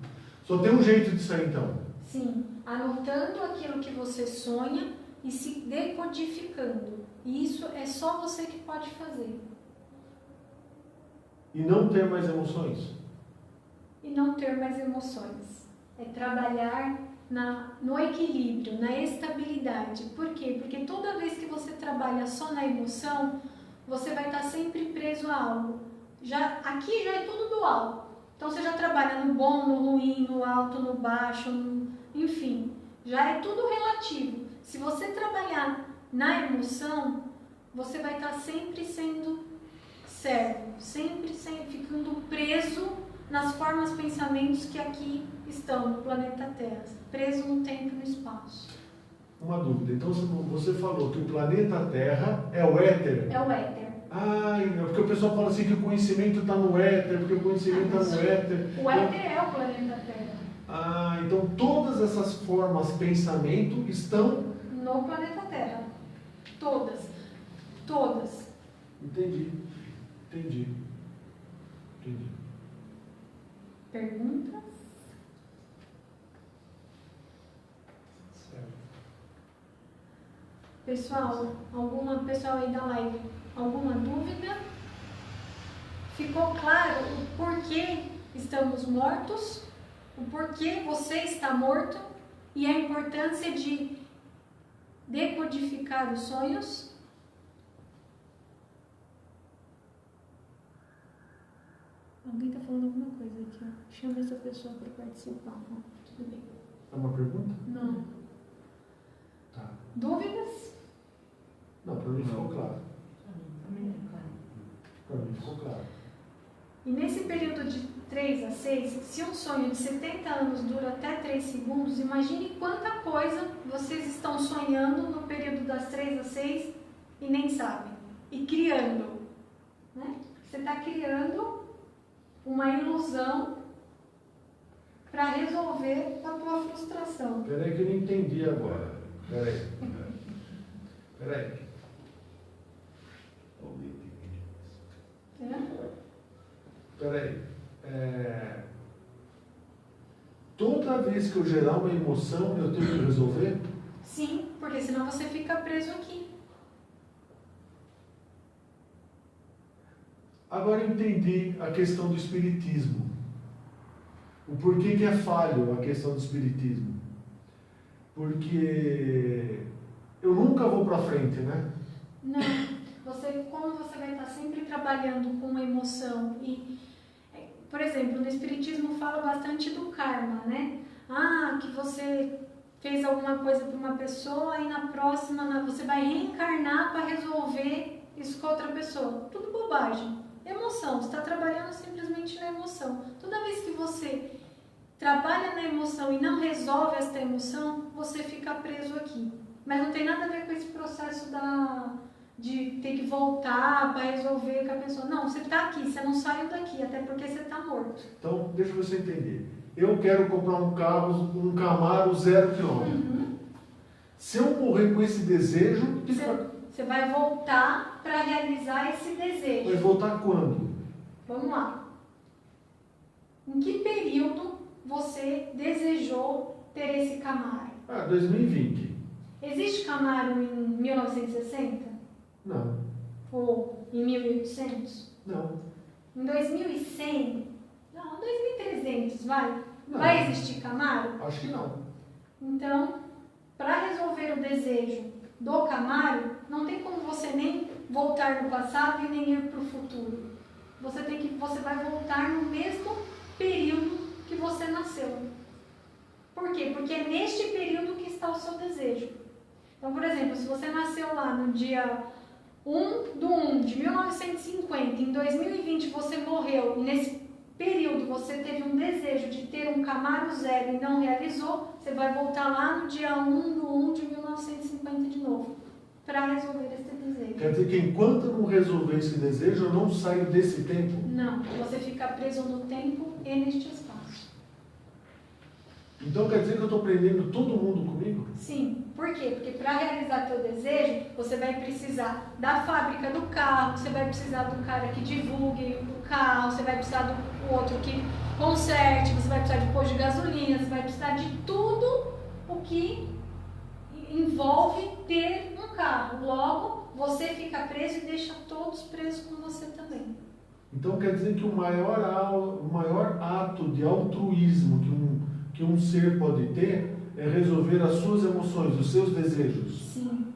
Só tem um jeito de sair então. Sim, anotando aquilo que você sonha e se decodificando. E isso é só você que pode fazer. E não ter mais emoções. E não ter mais emoções. É trabalhar no equilíbrio, na estabilidade. Por quê? Porque toda vez que você trabalha só na emoção, você vai estar sempre preso a algo. Aqui já é tudo dual. Então você já trabalha no bom, no ruim, no alto, no baixo, enfim. Já é tudo relativo. Se você trabalhar na emoção, você vai estar sempre sendo servo, sempre ficando preso nas formas, pensamentos que aqui estão no planeta Terra, preso no tempo e no espaço. Uma dúvida. Então você falou que o planeta Terra é o éter. É o éter. Ah, porque o pessoal fala assim que o conhecimento está no éter, porque o conhecimento está no éter. O éter é o planeta Terra. Ah, então todas essas formas de pensamento estão No planeta Terra. Todas. Todas. Entendi. Perguntas? Certo. Pessoal aí da live, alguma dúvida? Ficou claro o porquê estamos mortos? O porquê você está morto? E a importância de decodificar os sonhos? Alguém está falando alguma coisa aqui, ó. Chama essa pessoa para participar. Ó, tudo bem. É uma pergunta? Não. Tá. Dúvidas? Não, para mim ficou claro. Também é claro. Para mim ficou claro. E nesse período de 3 a 6, se um sonho de 70 anos dura até 3 segundos, imagine quanta coisa vocês estão sonhando no período das 3 a 6 e nem sabem. E criando. Né? Você está criando uma ilusão para resolver a tua frustração. Peraí que eu não entendi agora. Peraí. Peraí. Toda vez que eu gerar uma emoção, eu tenho que resolver? Sim, porque senão você fica preso aqui. Agora eu entendi a questão do espiritismo. O porquê que é falho a questão do espiritismo. Porque eu nunca vou para frente, né? Não. Como você vai estar sempre trabalhando com uma emoção e, por exemplo, no espiritismo fala bastante do karma, né? Que você fez alguma coisa para uma pessoa e na próxima você vai reencarnar para resolver isso com outra pessoa. Tudo bobagem. Emoção, você está trabalhando simplesmente na emoção. Toda vez que você trabalha na emoção e não resolve esta emoção, você fica preso aqui. Mas não tem nada a ver com esse processo de ter que voltar para resolver com a pessoa. Não, você está aqui, você não saiu daqui, até porque você está morto. Então, deixa você entender. Eu quero comprar um carro, um Camaro 0 km. Se eu morrer com esse desejo, você vai voltar para realizar esse desejo. vai voltar quando? Vamos lá. Em que período você desejou ter esse Camaro? 2020. Existe Camaro em 1960? Não. Ou em 1800? Não. Em 2100? Não, 2300, vai. Não. Vai existir Camaro? Acho que não. Então, para resolver o desejo do Camaro, não tem como você nem voltar no passado e nem ir para o futuro. Você vai voltar no mesmo período que você nasceu. Por quê? Porque é neste período que está o seu desejo. Então, por exemplo, se você nasceu lá no dia 1/1 de 1950, em 2020 você morreu, e nesse período você teve um desejo de ter um Camaro zero e não realizou, você vai voltar lá no dia 1/1 de 1950 de novo, para resolver esse desejo. Quer dizer que enquanto eu não resolver esse desejo, eu não saio desse tempo? Não, você fica preso no tempo e neste espaço. Então quer dizer que eu estou prendendo todo mundo comigo? Sim, por quê? Porque para realizar teu desejo, você vai precisar da fábrica do carro, você vai precisar do cara que divulgue o carro, você vai precisar do outro que conserte, você vai precisar de posto de gasolina, você vai precisar de tudo o que envolve ter um carro. Logo, você fica preso e deixa todos presos com você também. Então quer dizer que o maior ato de altruísmo que um ser pode ter é resolver as suas emoções, os seus desejos. Sim,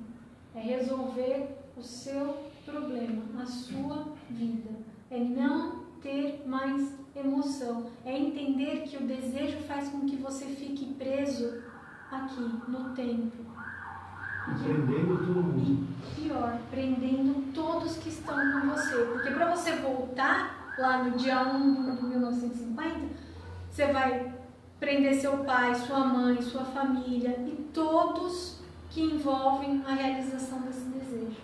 é resolver o seu problema, a sua vida. É não ter mais emoção. É entender que o desejo faz com que você fique preso aqui, no tempo. Prendendo todo mundo. E pior, prendendo todos que estão com você. Porque para você voltar lá no dia 1 de 1950, você vai prender seu pai, sua mãe, sua família e todos que envolvem a realização desse desejo.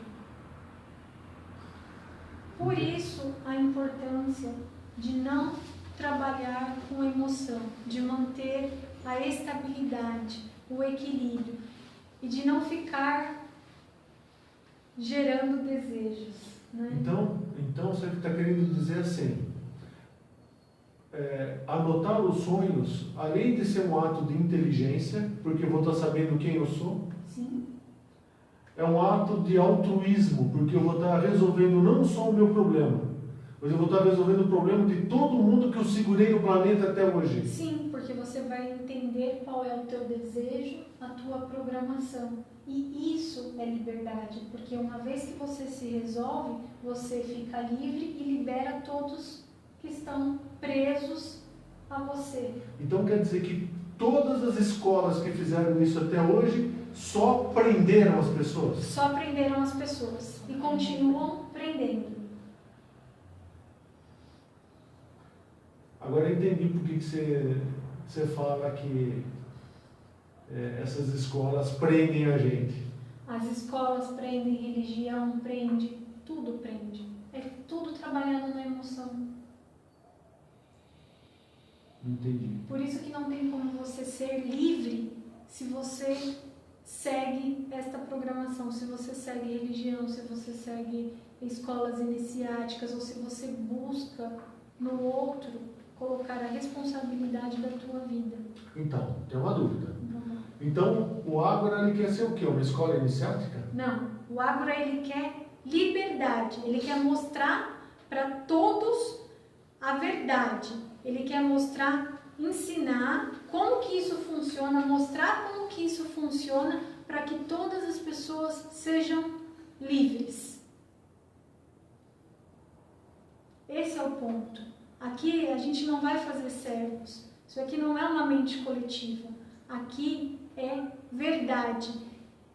Por isso, a importância de não trabalhar com emoção, de manter a estabilidade, o equilíbrio e de não ficar gerando desejos. Né? Então você está querendo dizer assim, anotar os sonhos, além de ser um ato de inteligência, porque eu vou estar sabendo quem eu sou, Sim. é um ato de altruísmo, porque eu vou estar resolvendo não só o meu problema, mas eu vou estar resolvendo o problema de todo mundo que eu segurei no planeta até hoje. Sim, porque você vai entender qual é o teu desejo, a tua programação. E isso é liberdade, porque uma vez que você se resolve, você fica livre e libera todos que estão presos a você. Então quer dizer que todas as escolas que fizeram isso até hoje só prenderam as pessoas? Só prenderam as pessoas e continuam prendendo. Agora eu entendi por que você fala que essas escolas prendem a gente. As escolas prendem, religião prende, tudo prende. É tudo trabalhando na emoção. Entendi. Por isso que não tem como você ser livre se você segue esta programação, se você segue religião, se você segue escolas iniciáticas ou se você busca no outro colocar a responsabilidade da tua vida. Então, tem uma dúvida. Então, o Ágora ele quer ser o quê? Uma escola iniciática? Não, o Ágora ele quer liberdade, ele quer mostrar para todos a verdade. Ele quer mostrar, ensinar como que isso funciona, mostrar como que isso funciona para que todas as pessoas sejam livres. Esse é o ponto. Aqui a gente não vai fazer servos. Isso aqui não é uma mente coletiva. Aqui é verdade.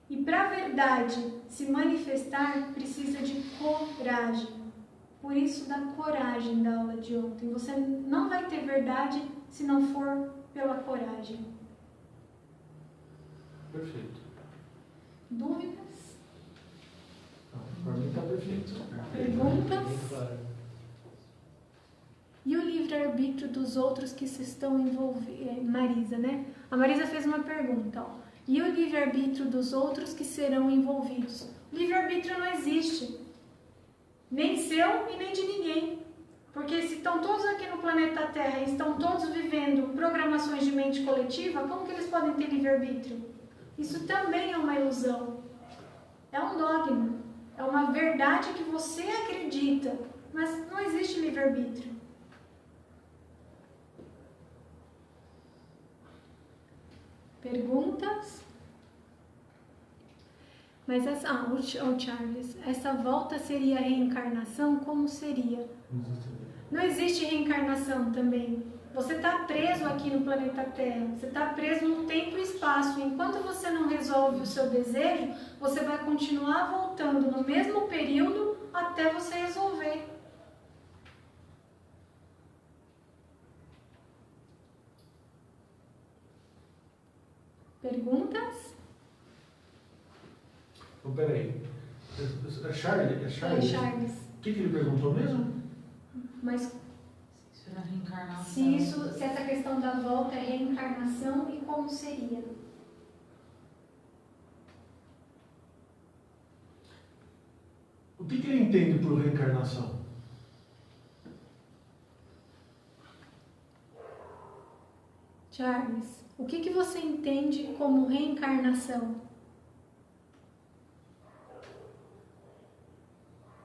E para a verdade se manifestar, precisa de coragem. Por isso, da coragem da aula de ontem. Você não vai ter verdade se não for pela coragem. Perfeito. Dúvidas? Para mim está perfeito. Perguntas? Bem claro. E o livre-arbítrio dos outros que se estão envolvidos? Marisa, né? A Marisa fez uma pergunta. Ó. E o livre-arbítrio dos outros que serão envolvidos? O livre-arbítrio não existe. Nem seu e nem de ninguém. Porque se estão todos aqui no planeta Terra e estão todos vivendo programações de mente coletiva, como que eles podem ter livre-arbítrio? Isso também é uma ilusão. É um dogma. É uma verdade que você acredita, mas não existe livre-arbítrio. Perguntas? Mas o Charles, essa volta seria a reencarnação? Como seria? Não existe reencarnação também. Você está preso aqui no planeta Terra. Você está preso no tempo espaço. Enquanto você não resolve o seu desejo, você vai continuar voltando no mesmo período até você resolver. Perguntas? Então, peraí. É Charlie? É Charlie? É, Charles. O que ele perguntou mesmo? Mas Será reencarnação? se essa questão da volta é reencarnação e como seria? O que ele entende por reencarnação? Charles, o que você entende como reencarnação?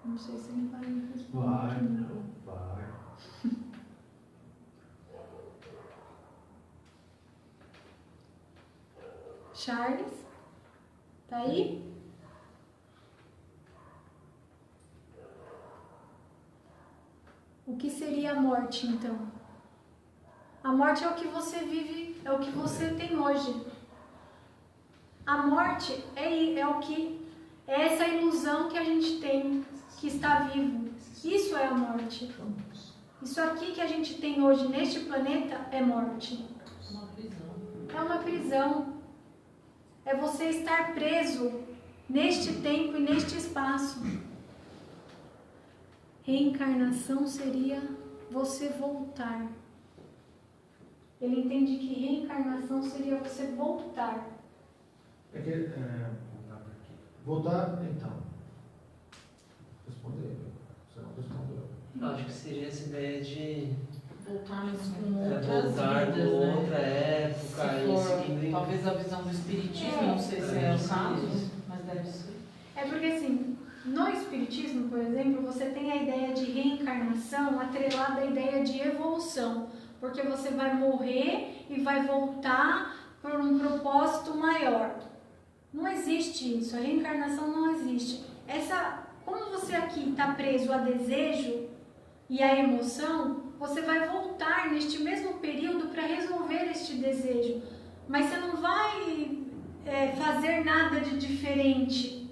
Não sei se ele vai me responder. Vai. Charles, tá aí? O que seria a morte, então? A morte é o que você vive, é o que você tem hoje. A morte é essa ilusão que a gente tem, que está vivo. Isso é a morte. Isso aqui que a gente tem hoje neste planeta é morte. Uma prisão. É uma prisão. É você estar preso neste tempo e neste espaço. Reencarnação seria você voltar. Ele entende que reencarnação seria você voltar. Voltar, então. Responder. Você não respondeu. Eu acho que seria essa ideia de Voltar mas com outras voltar vidas, com né? outra época Se e for, seguindo. talvez a visão do espiritismo, não sei se é o caso, Isso. mas deve ser. É porque assim, no Espiritismo, por exemplo, você tem a ideia de reencarnação atrelada à ideia de evolução. Porque você vai morrer e vai voltar por um propósito maior. Não existe isso, a reencarnação não existe. Como você aqui está preso a desejo e a emoção, você vai voltar neste mesmo período para resolver este desejo. Mas você não vai fazer nada de diferente.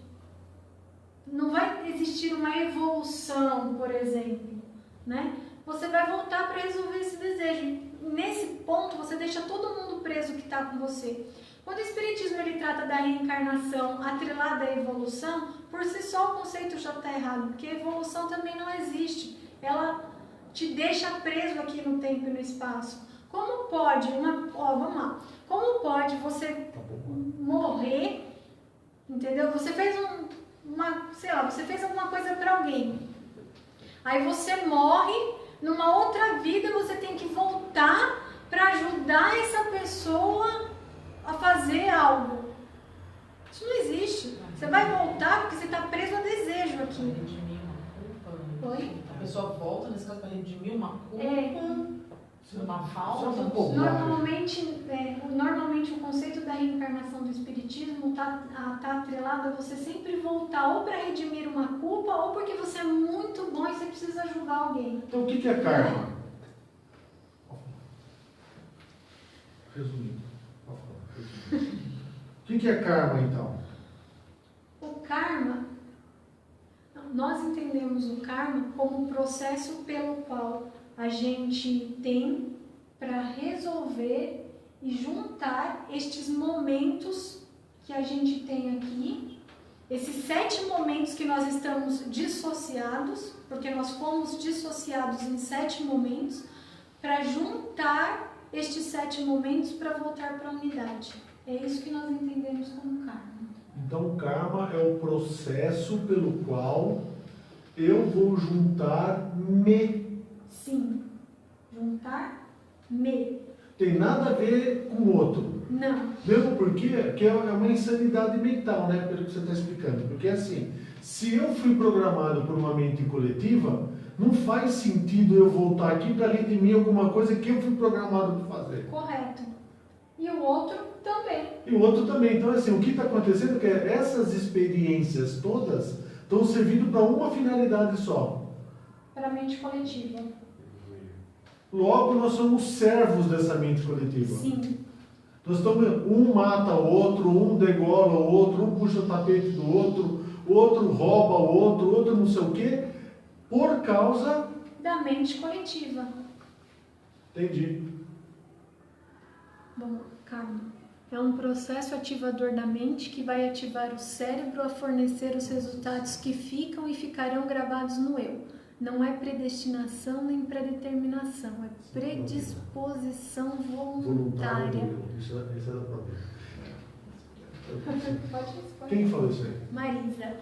Não vai existir uma evolução, por exemplo, né? Você vai voltar para resolver esse desejo. Nesse ponto, você deixa todo mundo preso que está com você. Quando o Espiritismo ele trata da reencarnação atrelada à evolução, por si só o conceito já está errado, porque a evolução também não existe. Ela te deixa preso aqui no tempo e no espaço. Como pode vamos lá. Como pode você morrer, entendeu? Você fez você fez alguma coisa para alguém. Aí você morre, numa outra vida você tem que voltar para ajudar essa pessoa a fazer algo. Isso não existe. Você vai voltar porque você está preso a desejo aqui. Redimir uma culpa. Oi? A pessoa volta, nesse caso, para redimir uma culpa, uma falta. Isso é um pouco. Normalmente o conceito da reencarnação do Espiritismo está atrelado a você sempre voltar ou para redimir uma culpa ou porque você é muito bom e você precisa ajudar alguém. Então, o que é karma? Resumindo. O que é karma, então? O karma, nós entendemos o karma como um processo pelo qual a gente tem para resolver e juntar estes momentos que a gente tem aqui, esses 7 momentos que nós estamos dissociados, porque nós fomos dissociados em 7 momentos, para juntar estes 7 momentos para voltar para a unidade. É isso que nós entendemos como karma. Então, o karma é o processo pelo qual eu vou juntar-me. Sim, juntar-me. Tem nada a ver com o outro. Não. Mesmo porque que é uma insanidade mental, né? Pelo que você está explicando. Porque assim, se eu fui programado por uma mente coletiva, não faz sentido eu voltar aqui para redimir alguma coisa que eu fui programado para fazer. Correto. E o outro também. E o outro também. Então, assim, o que está acontecendo é que essas experiências todas estão servindo para uma finalidade só. Para a mente coletiva. Logo, nós somos servos dessa mente coletiva. Sim. Nós estamos, um mata o outro, um degola o outro, um puxa o tapete do outro, o outro rouba o outro não sei o quê, por causa... da mente coletiva. Entendi. Bom, calma. É um processo ativador da mente que vai ativar o cérebro a fornecer os resultados que ficam e ficarão gravados no eu. Não é predestinação nem predeterminação, é predisposição voluntária. Isso é da própria. Pode responder. Quem falou isso aí? Marisa.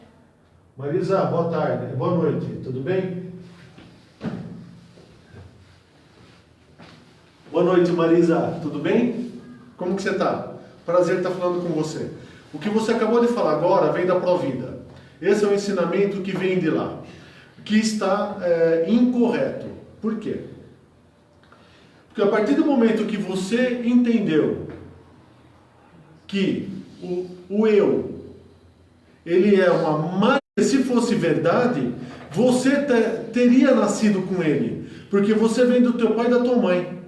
Marisa, boa tarde, boa noite, tudo bem? Boa noite, Marisa, tudo bem? Como que você está? Prazer estar falando com você. O que você acabou de falar agora vem da Provida. Esse é um ensinamento que vem de lá, que está incorreto. Por quê? Porque a partir do momento que você entendeu que o eu, ele é uma máquina, se fosse verdade, você teria nascido com ele, porque você vem do teu pai e da tua mãe.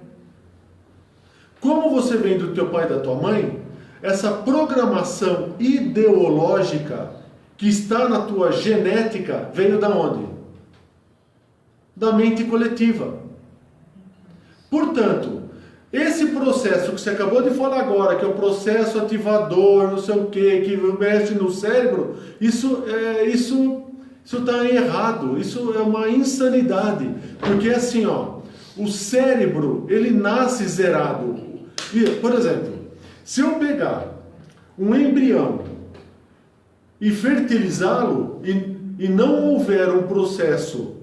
Como você vem do teu pai e da tua mãe, essa programação ideológica que está na tua genética veio da onde? Da mente coletiva. Portanto, esse processo que você acabou de falar agora, que é o processo ativador, não sei o que mexe no cérebro, isso está errado, isso é uma insanidade, porque assim, ó, o cérebro, ele nasce zerado. E, por exemplo, se eu pegar um embrião e fertilizá-lo e não houver um processo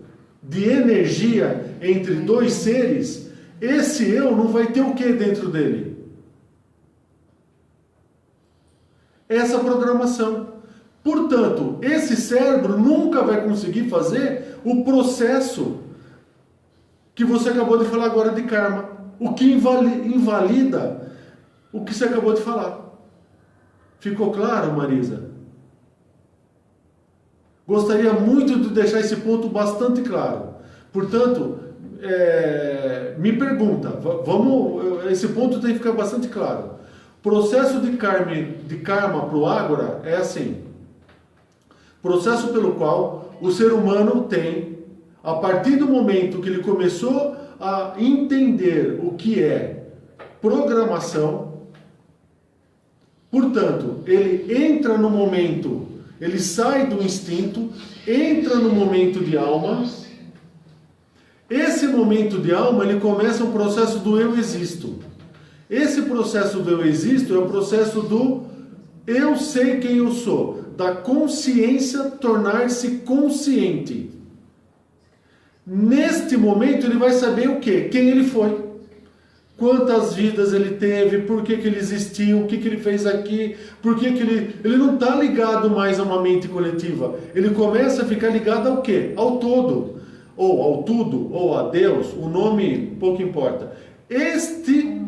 de energia entre dois seres, esse eu não vai ter o que dentro dele? Essa programação. Portanto, esse cérebro nunca vai conseguir fazer o processo que você acabou de falar agora de karma. O que invalida o que você acabou de falar. Ficou claro, Marisa? Gostaria muito de deixar esse ponto bastante claro. Portanto, me pergunta, esse ponto tem que ficar bastante claro. Processo de karma para o Ágora é assim. Processo pelo qual o ser humano tem, a partir do momento que ele começou a entender o que é programação, portanto, ele entra no momento, ele sai do instinto, entra no momento de alma. Esse momento de alma, ele começa o processo do eu existo. Esse processo do eu existo é o processo do eu sei quem eu sou, da consciência tornar-se consciente. Neste momento ele vai saber o quê? Quem ele foi. Quantas vidas ele teve, por que ele existiu, o que ele fez aqui, por que ele não está ligado mais a uma mente coletiva. Ele começa a ficar ligado ao quê? Ao todo, ou ao tudo, ou a Deus, o nome pouco importa. Este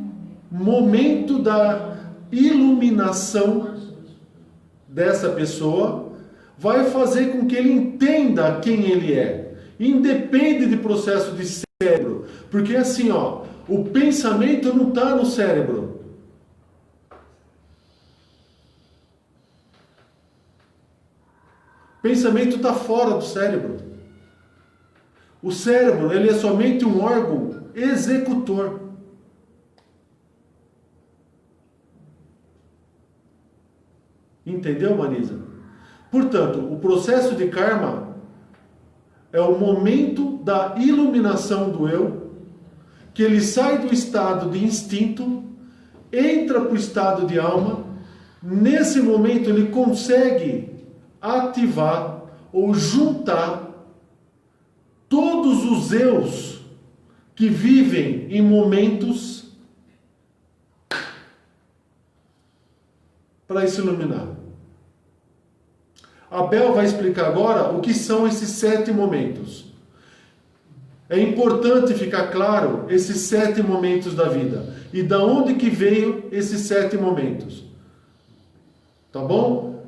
momento da iluminação dessa pessoa vai fazer com que ele entenda quem ele é. Independe de processo de cérebro. Porque assim, ó, o pensamento não está no cérebro. O pensamento está fora do cérebro. O cérebro, ele é somente um órgão executor. Entendeu, Marisa? Portanto, o processo de karma é o momento da iluminação do eu, que ele sai do estado de instinto, entra para o estado de alma. Nesse momento ele consegue ativar ou juntar todos os eus que vivem em momentos para se iluminar. Abel vai explicar agora o que são esses 7 momentos. É importante ficar claro esses 7 momentos da vida. E da onde que veio esses 7 momentos. Tá bom?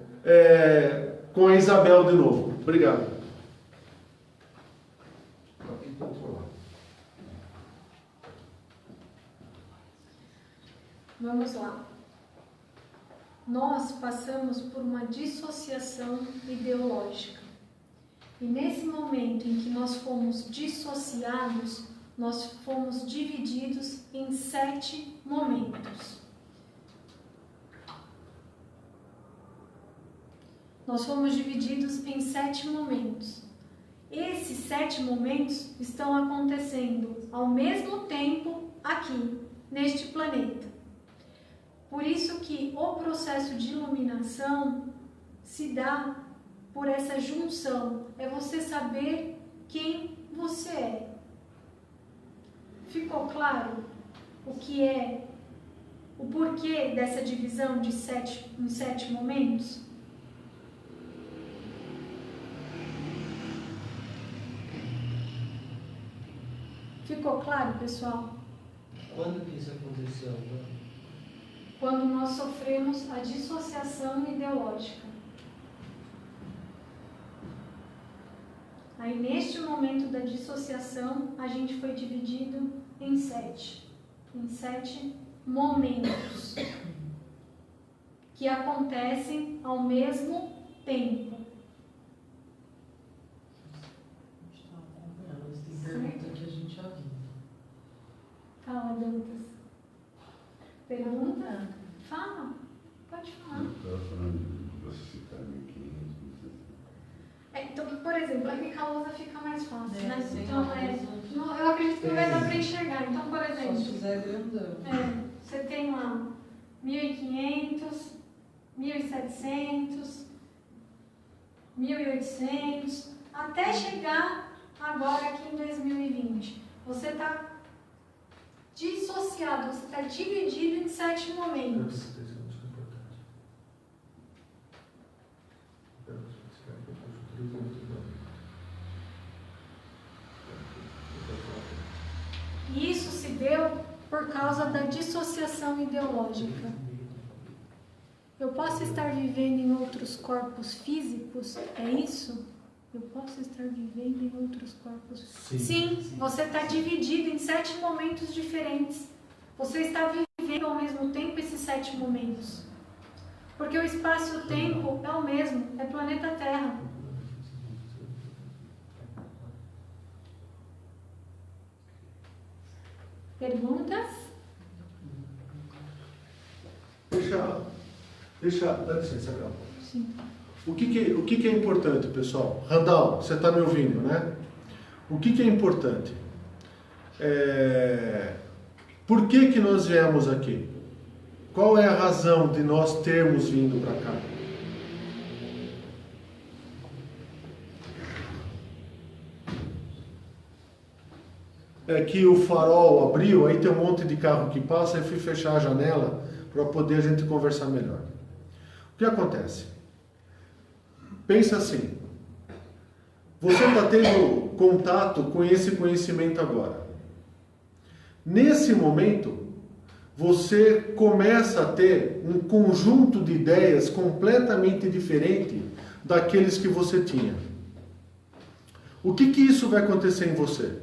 Com a Isabel de novo. Obrigado. Vamos lá. Nós passamos por uma dissociação ideológica. E nesse momento em que nós fomos dissociados, nós fomos divididos em 7 momentos. Nós fomos divididos em 7 momentos. Esses 7 momentos estão acontecendo ao mesmo tempo aqui, neste planeta. Por isso que o processo de iluminação se dá por essa junção. É você saber quem você é. Ficou claro o que é, o porquê dessa divisão de em 7 momentos? Ficou claro, pessoal? Quando que isso aconteceu? Quando nós sofremos a dissociação ideológica. Aí, neste momento da dissociação, a gente foi dividido em 7 momentos que acontecem ao mesmo tempo. Pergunta que a gente já viu. Fala, Dantas. Pergunta? Fala. Pode falar. Estava falando de classificar 1500. Então, por exemplo, aqui com a lousa fica mais fácil, né? Sim, Então, eu acredito que não vai dar para enxergar. Então, por Só se exemplo, fizer grandão. você tem lá 1500, 1700, 1800, até chegar agora aqui em 2020. Você está dissociado, você está dividido em 7 momentos. E isso se deu por causa da dissociação ideológica. Eu posso estar vivendo em outros corpos físicos? É isso? Eu posso estar vivendo em outros corpos? Sim, você está dividido em 7 momentos diferentes. Você está vivendo ao mesmo tempo esses 7 momentos. Porque o espaço e o tempo é o mesmo, é planeta Terra. Perguntas? Dá licença, Gal. Sim. O que é importante, pessoal? Randall, você está me ouvindo, né? O que é importante? Por que nós viemos aqui? Qual é a razão de nós termos vindo para cá? É que o farol abriu, aí tem um monte de carro que passa, eu fui fechar a janela para poder a gente conversar melhor. O que acontece? Pensa assim, você está tendo contato com esse conhecimento agora. Nesse momento, você começa a ter um conjunto de ideias completamente diferente daqueles que você tinha. O que isso vai acontecer em você?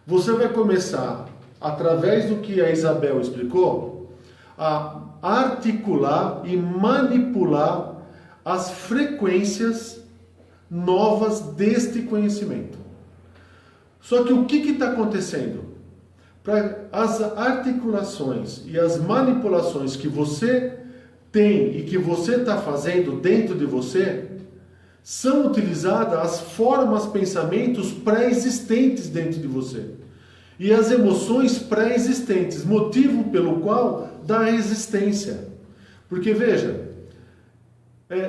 Você vai começar, através do que a Isabel explicou, a articular e manipular as frequências novas deste conhecimento. Só que o que está acontecendo? Para as articulações e as manipulações que você tem e que você está fazendo dentro de você, são utilizadas as formas, pensamentos pré-existentes dentro de você. E as emoções pré-existentes, motivo pelo qual dá existência. Porque veja,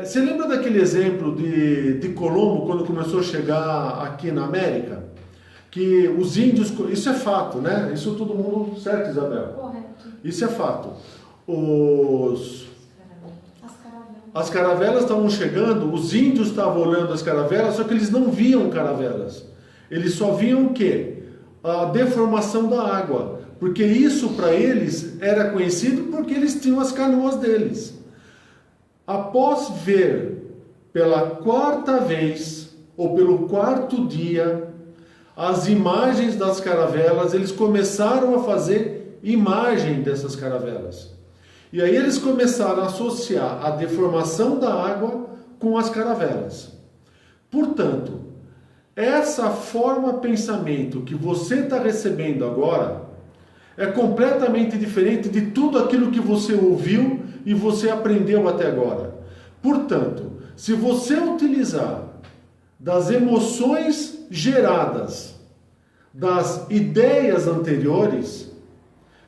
você lembra daquele exemplo de Colombo, quando começou a chegar aqui na América? Que os índios, isso é fato, né? Isso todo mundo, certo, Isabel? Correto. Isso é fato. As As caravelas estavam chegando, os índios estavam olhando as caravelas, só que eles não viam caravelas. Eles só viam o quê? A deformação da água. Porque isso para eles era conhecido porque eles tinham as canoas deles. Após ver pela 4ª vez, ou pelo 4º dia, as imagens das caravelas, eles começaram a fazer imagem dessas caravelas. E aí eles começaram a associar a deformação da água com as caravelas. Portanto, essa forma pensamento que você está recebendo agora é completamente diferente de tudo aquilo que você ouviu e você aprendeu até agora. Portanto, se você utilizar das emoções geradas, das ideias anteriores,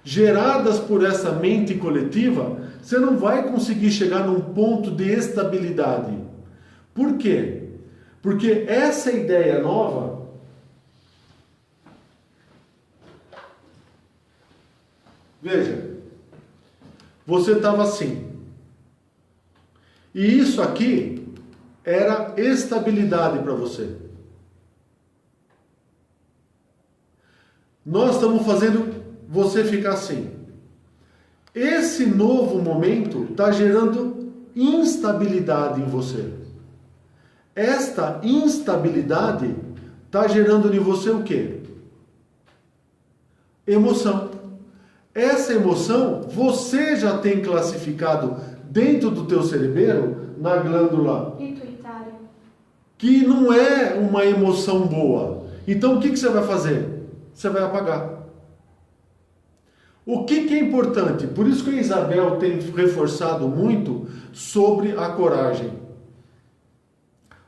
geradas por essa mente coletiva, você não vai conseguir chegar num ponto de estabilidade. Por quê? Porque essa ideia nova veja, você estava assim. E isso aqui era estabilidade para você. Nós estamos fazendo você ficar assim. Esse novo momento está gerando instabilidade em você. Esta instabilidade está gerando em você o quê? Emoção. Essa emoção você já tem classificado dentro do teu cerebelo, na glândula Pituitária. que não é uma emoção boa. Então o que você vai fazer? Você vai apagar. O que é importante? Por isso que a Isabel tem reforçado muito sobre a coragem.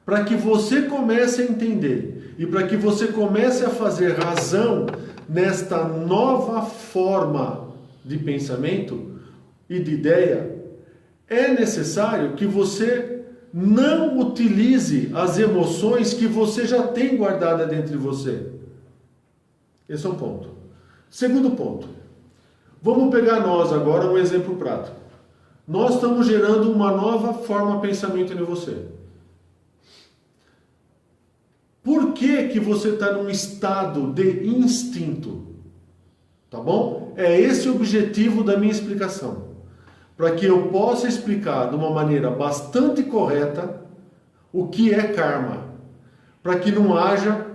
Para que você comece a entender e para que você comece a fazer razão nesta nova forma de pensamento e de ideia, é necessário que você não utilize as emoções que você já tem guardadas dentro de você. Esse é um ponto. Segundo ponto. Vamos pegar nós agora um exemplo prático. Nós estamos gerando uma nova forma de pensamento em você. Por que você está num estado de instinto? Tá bom? É esse o objetivo da minha explicação. Para que eu possa explicar de uma maneira bastante correta o que é karma. Para que não haja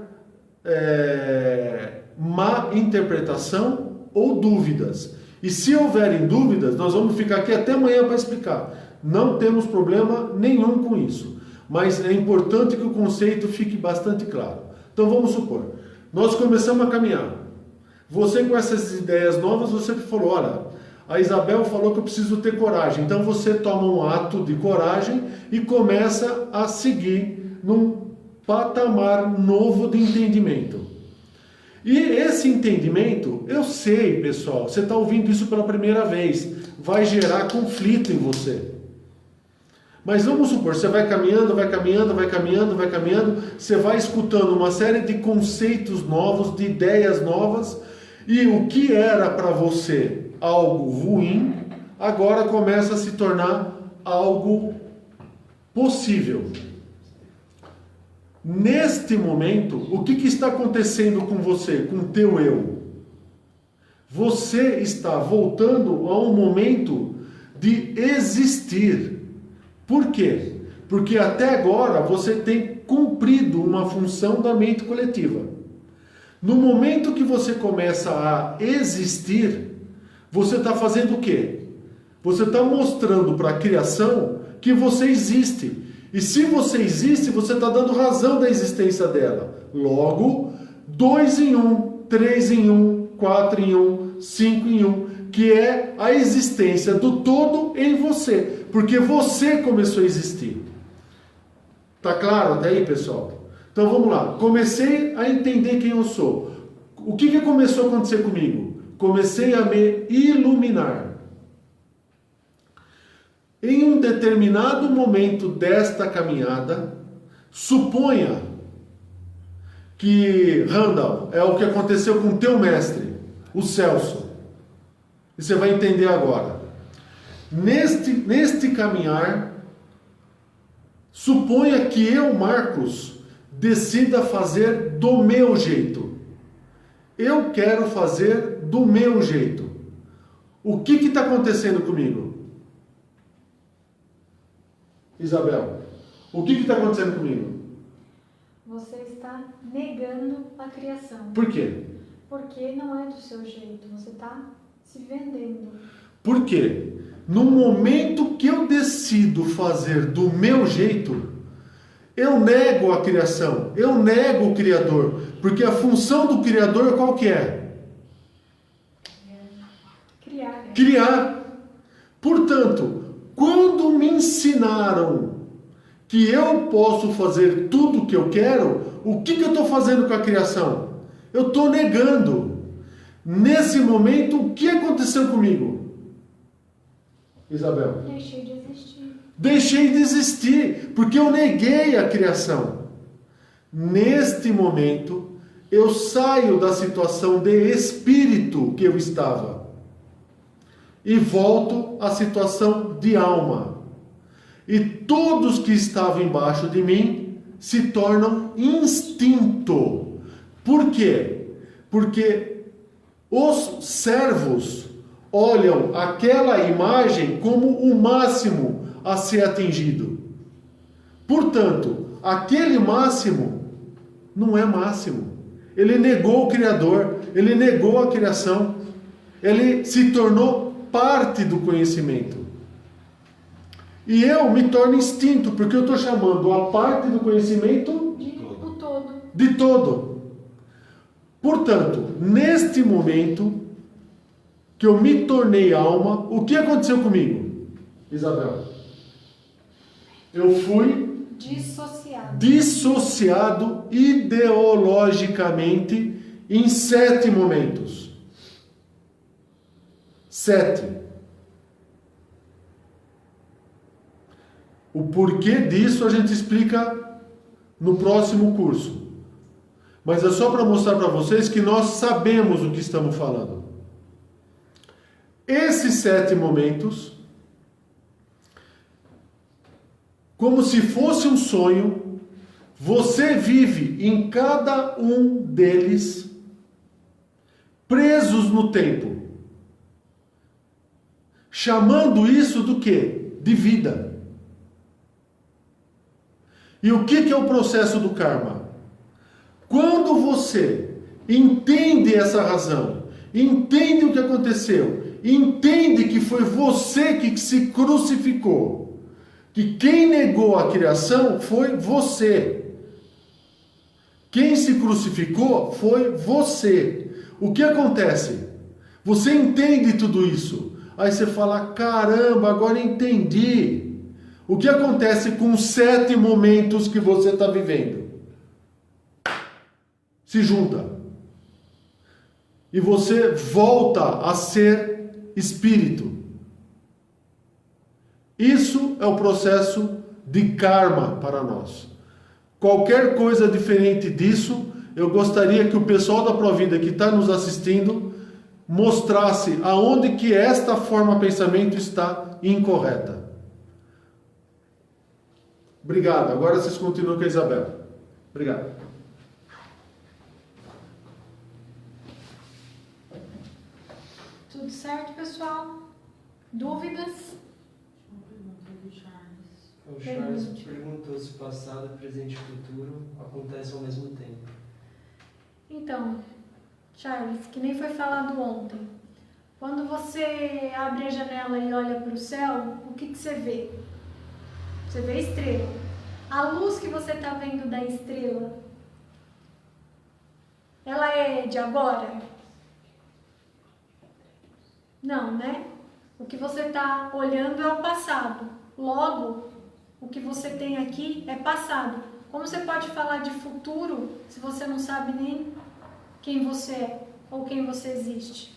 má interpretação ou dúvidas. E se houverem dúvidas, nós vamos ficar aqui até amanhã para explicar. Não temos problema nenhum com isso. Mas é importante que o conceito fique bastante claro. Então vamos supor, nós começamos a caminhar. Você com essas ideias novas, você falou, olha, a Isabel falou que eu preciso ter coragem. Então você toma um ato de coragem e começa a seguir num patamar novo de entendimento. E esse entendimento, eu sei, pessoal, você está ouvindo isso pela primeira vez, vai gerar conflito em você. Mas vamos supor, você vai caminhando, você vai escutando uma série de conceitos novos, de ideias novas, e o que era para você algo ruim, agora começa a se tornar algo possível. Neste momento, o que está acontecendo com você, com o teu eu? Você está voltando a um momento de existir. Por quê? Porque até agora você tem cumprido uma função da mente coletiva. No momento que você começa a existir, você está fazendo o quê? Você está mostrando para a criação que você existe. E se você existe, você está dando razão da existência dela. Logo, 2 em 1, 3 em 1, 4 em 1, 5 em 1, que é a existência do todo em você. Porque você começou a existir. Tá claro até aí, pessoal? Então vamos lá. Comecei a entender quem eu sou. O que começou a acontecer comigo? Comecei a me iluminar. Em um determinado momento desta caminhada, suponha que, Randall, é o que aconteceu com o teu mestre, o Celso. E você vai entender agora. Neste caminhar, suponha que eu, Marcos, decida fazer do meu jeito. Eu quero fazer do meu jeito. O que está acontecendo comigo? Isabel, o que está acontecendo comigo? Você está negando a criação. Por quê? Porque não é do seu jeito. Você está Se vendendo. Por quê? No momento que eu decido fazer do meu jeito, eu nego a criação, eu nego o Criador, porque a função do Criador qual que é? Criar. Né? Criar. Portanto, quando me ensinaram que eu posso fazer tudo o que eu quero, o que eu estou fazendo com a criação? Eu estou negando. Nesse momento, o que aconteceu comigo? Isabel? Deixei de existir. Deixei de existir, porque eu neguei a criação. Neste momento, eu saio da situação de espírito que eu estava e volto à situação de alma. E todos que estavam embaixo de mim se tornam instinto. Por quê? Porque os servos olham aquela imagem como o máximo a ser atingido. Portanto, aquele máximo não é máximo. Ele negou o Criador, ele negou a criação, ele se tornou parte do conhecimento. E eu me torno instinto, porque eu estou chamando a parte do conhecimento O todo. de todo. Portanto, neste momento que eu me tornei alma, o que aconteceu comigo, Isabel? Eu fui dissociado ideologicamente em 7 momentos. 7. O porquê disso a gente explica no próximo curso. Mas é só para mostrar para vocês que nós sabemos o que estamos falando. Esses 7 momentos, como se fosse um sonho, você vive em cada um deles, presos no tempo. Chamando isso do quê? De vida. E o que é o processo do karma? Quando você entende essa razão, entende o que aconteceu, entende que foi você que se crucificou, que quem negou a criação foi você. Quem se crucificou foi você. O que acontece? Você entende tudo isso. Aí você fala, caramba, agora entendi. O que acontece com os 7 momentos que você está vivendo? Se junta. E você volta a ser espírito. Isso é o processo de karma para nós. Qualquer coisa diferente disso, eu gostaria que o pessoal da Provida que está nos assistindo mostrasse aonde que esta forma de pensamento está incorreta. Obrigado. Agora vocês continuam com a Isabel. Obrigado. Tudo certo, pessoal? Dúvidas? O Charles perguntou se passado, presente e futuro acontecem ao mesmo tempo. Então, Charles, que nem foi falado ontem. Quando você abre a janela e olha para o céu, o que você vê? Você vê a estrela. A luz que você está vendo da estrela, ela é de agora? Não, né? O que você está olhando é o passado. Logo, o que você tem aqui é passado. Como você pode falar de futuro se você não sabe nem quem você é ou quem você existe?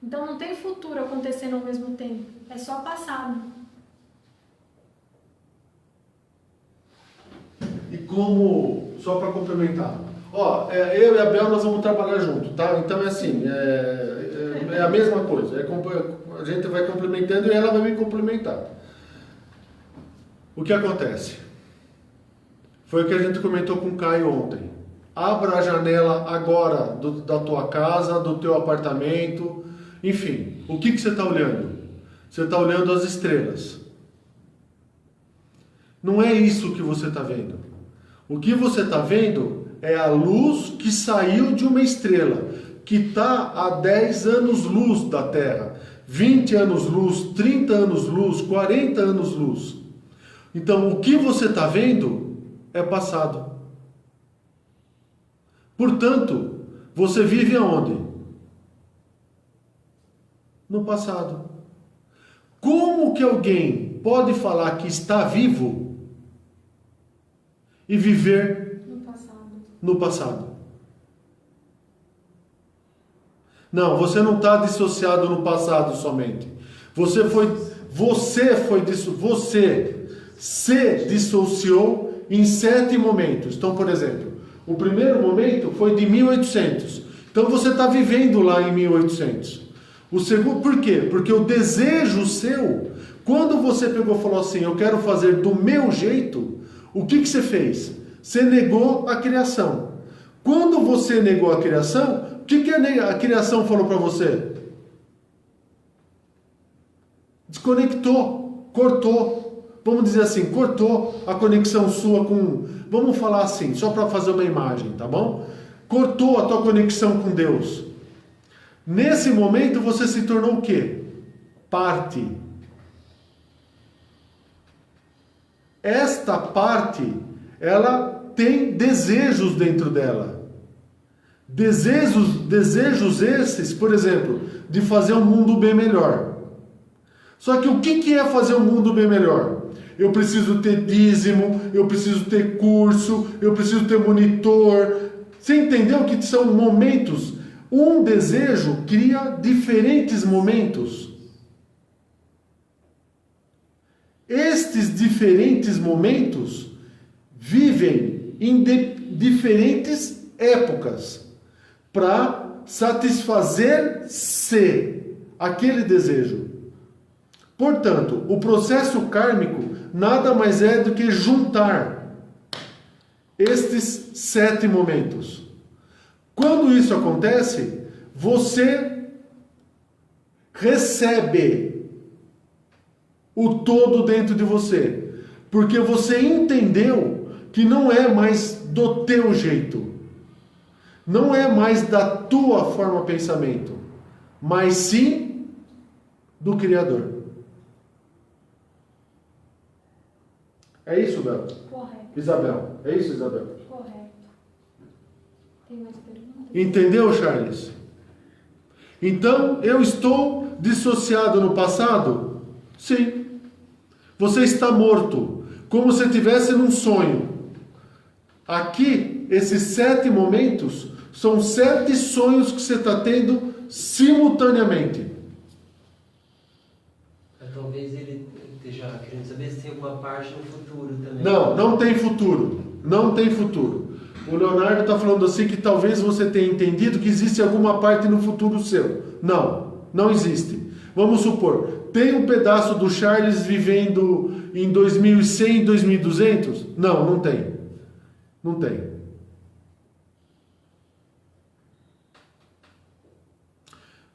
Então não tem futuro acontecendo ao mesmo tempo. É só passado. E como, só para complementar, eu e a Bel nós vamos trabalhar junto, tá? Então é assim, é a mesma coisa, a gente vai complementando e ela vai me complementar. O que acontece? Foi o que a gente comentou com o Caio ontem. Abra a janela agora da tua casa, do teu apartamento, enfim, o que você está olhando? Você está olhando as estrelas. Não é isso que você está vendo. O que você está vendo é a luz que saiu de uma estrela. que está a 10 anos-luz da Terra, 20 anos-luz, 30 anos-luz, 40 anos-luz. Então, o que você está vendo é passado. Portanto, você vive aonde? No passado. Como que alguém pode falar que está vivo e viver no passado? Não, você não está dissociado no passado somente. Você se dissociou em 7 momentos. Então, por exemplo, o primeiro momento foi de 1800. Então você está vivendo lá em 1800. O segundo, por quê? Porque o desejo seu, quando você pegou e falou assim, eu quero fazer do meu jeito, o que você fez? Você negou a criação. Quando você negou a criação, o que a criação falou para você? Desconectou, cortou. Vamos dizer assim, cortou a conexão sua com... Vamos falar assim, só para fazer uma imagem, tá bom? Cortou a tua conexão com Deus. Nesse momento você se tornou o quê? Parte. Esta parte, ela tem desejos dentro dela. Desejos esses, por exemplo, de fazer um mundo bem melhor. Só que o que é fazer um mundo bem melhor? Eu preciso ter dízimo, eu preciso ter curso, eu preciso ter monitor. Você entendeu que são momentos? Um desejo cria diferentes momentos. Estes diferentes momentos vivem em diferentes épocas para satisfazer-se aquele desejo. Portanto, o processo kármico nada mais é do que juntar estes 7 momentos. Quando isso acontece, você recebe o todo dentro de você, porque você entendeu que não é mais do teu jeito, não é mais da tua forma de pensamento, mas sim do Criador. É isso, Bel? Correto. Isabel, é isso, Isabel? Correto. Tem mais perguntas? Entendeu, Charles? Então, eu estou dissociado no passado? Sim. Você está morto, como se estivesse num sonho. Aqui, esses 7 momentos, são 7 sonhos que você está tendo simultaneamente. Talvez ele esteja querendo saber se tem alguma parte no futuro também. Não, não tem futuro. Não tem futuro. O Leonardo está falando assim que talvez você tenha entendido que existe alguma parte no futuro seu. Não, não existe. Vamos supor, tem um pedaço do Charles vivendo em 2100, 2200? Não, não tem. Não tem.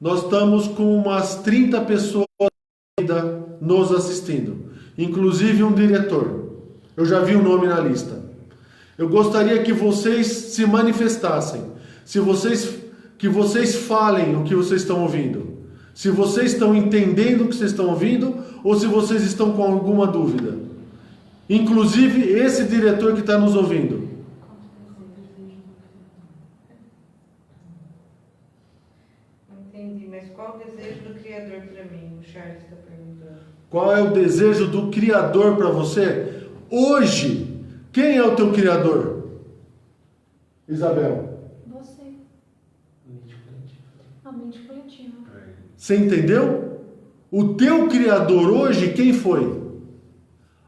Nós estamos com umas 30 pessoas nos assistindo, inclusive um diretor. Eu já vi o nome na lista. Eu gostaria que vocês se manifestassem, que vocês falem o que vocês estão ouvindo. Se vocês estão entendendo o que vocês estão ouvindo ou se vocês estão com alguma dúvida. Inclusive esse diretor que está nos ouvindo. Entendi, mas qual o desejo do Criador para mim? O Charles está perguntando. Qual é o desejo do Criador para você? Hoje, quem é o teu Criador? Isabel. Você. A mente coletiva. Você entendeu? O teu Criador hoje, quem foi?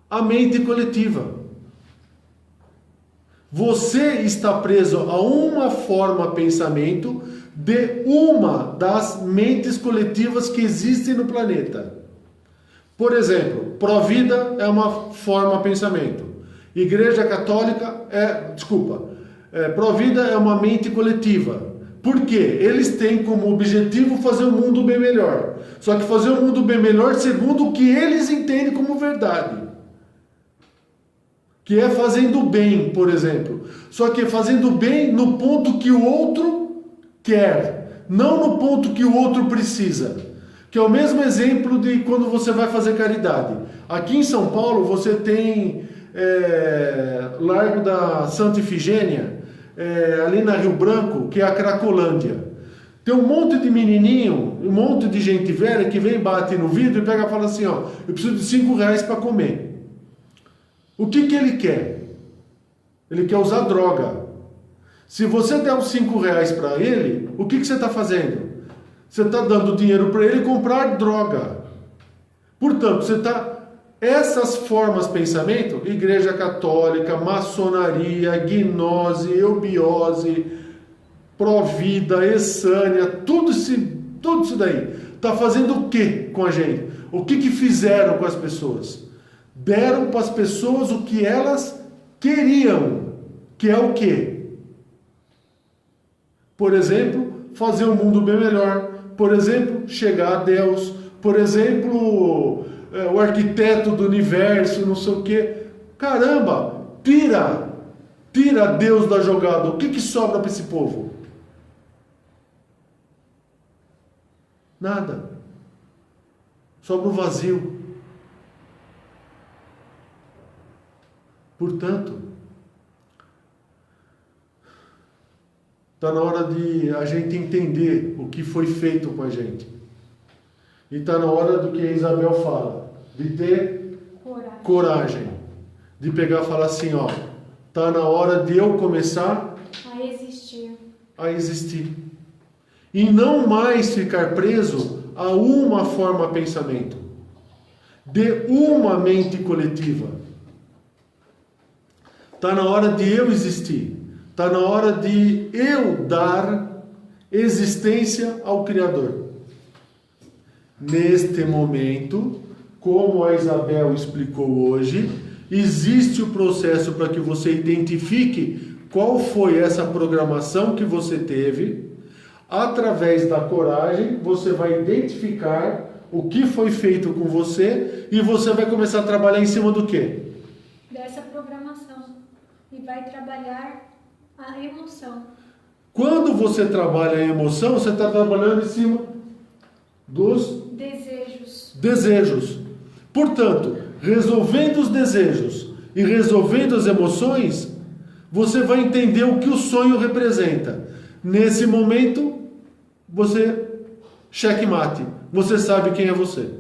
A mente coletiva. Você está preso a uma forma de pensamento de uma das mentes coletivas que existem no planeta. Por exemplo, Provida é uma forma de pensamento. Igreja Católica Provida é uma mente coletiva. Por quê? Eles têm como objetivo fazer o mundo bem melhor. Só que fazer o mundo bem melhor segundo o que eles entendem como verdade. Que é fazendo bem, por exemplo. Só que fazendo bem no ponto que o outro quer. não no ponto que o outro precisa. Que é o mesmo exemplo de quando você vai fazer caridade. Aqui em São Paulo você tem Largo da Santa Ifigênia, ali na Rio Branco, que é a Cracolândia. Tem um monte de menininho, um monte de gente velha que vem, bate no vidro e pega e fala assim, ó, eu preciso de 5 reais para comer. O que ele quer? Ele quer usar droga. Se você der os 5 reais para ele, o que você está fazendo? Você está dando dinheiro para ele comprar droga. Portanto, você está... Essas formas de pensamento, Igreja Católica, maçonaria, gnose, eubiose, Provida, Essânia, tudo isso daí, está fazendo o que com a gente? O que fizeram com as pessoas? Deram para as pessoas o que elas queriam, que é o quê? Por exemplo, fazer um mundo bem melhor. Por exemplo, chegar a Deus. Por exemplo, o arquiteto do universo, não sei o quê. Caramba, tira Deus da jogada. O que sobra para esse povo? Nada. Sobra o vazio. Portanto, está na hora de a gente entender o que foi feito com a gente. E está na hora do que a Isabel fala, de ter coragem. De pegar e falar assim, ó, está na hora de eu começar a existir. E não mais ficar preso a uma forma de pensamento, de uma mente coletiva. Está na hora de eu existir. Está na hora de eu dar existência ao Criador. Neste momento, como a Isabel explicou hoje, existe o processo para que você identifique qual foi essa programação que você teve. Através da coragem, você vai identificar o que foi feito com você e você vai começar a trabalhar em cima do quê? Dessa programação. E vai trabalhar a emoção. Quando você trabalha a emoção, você está trabalhando em cima dos desejos. Portanto, resolvendo os desejos e resolvendo as emoções, você vai entender o que o sonho representa. Nesse momento, você checkmate. Você sabe quem é você.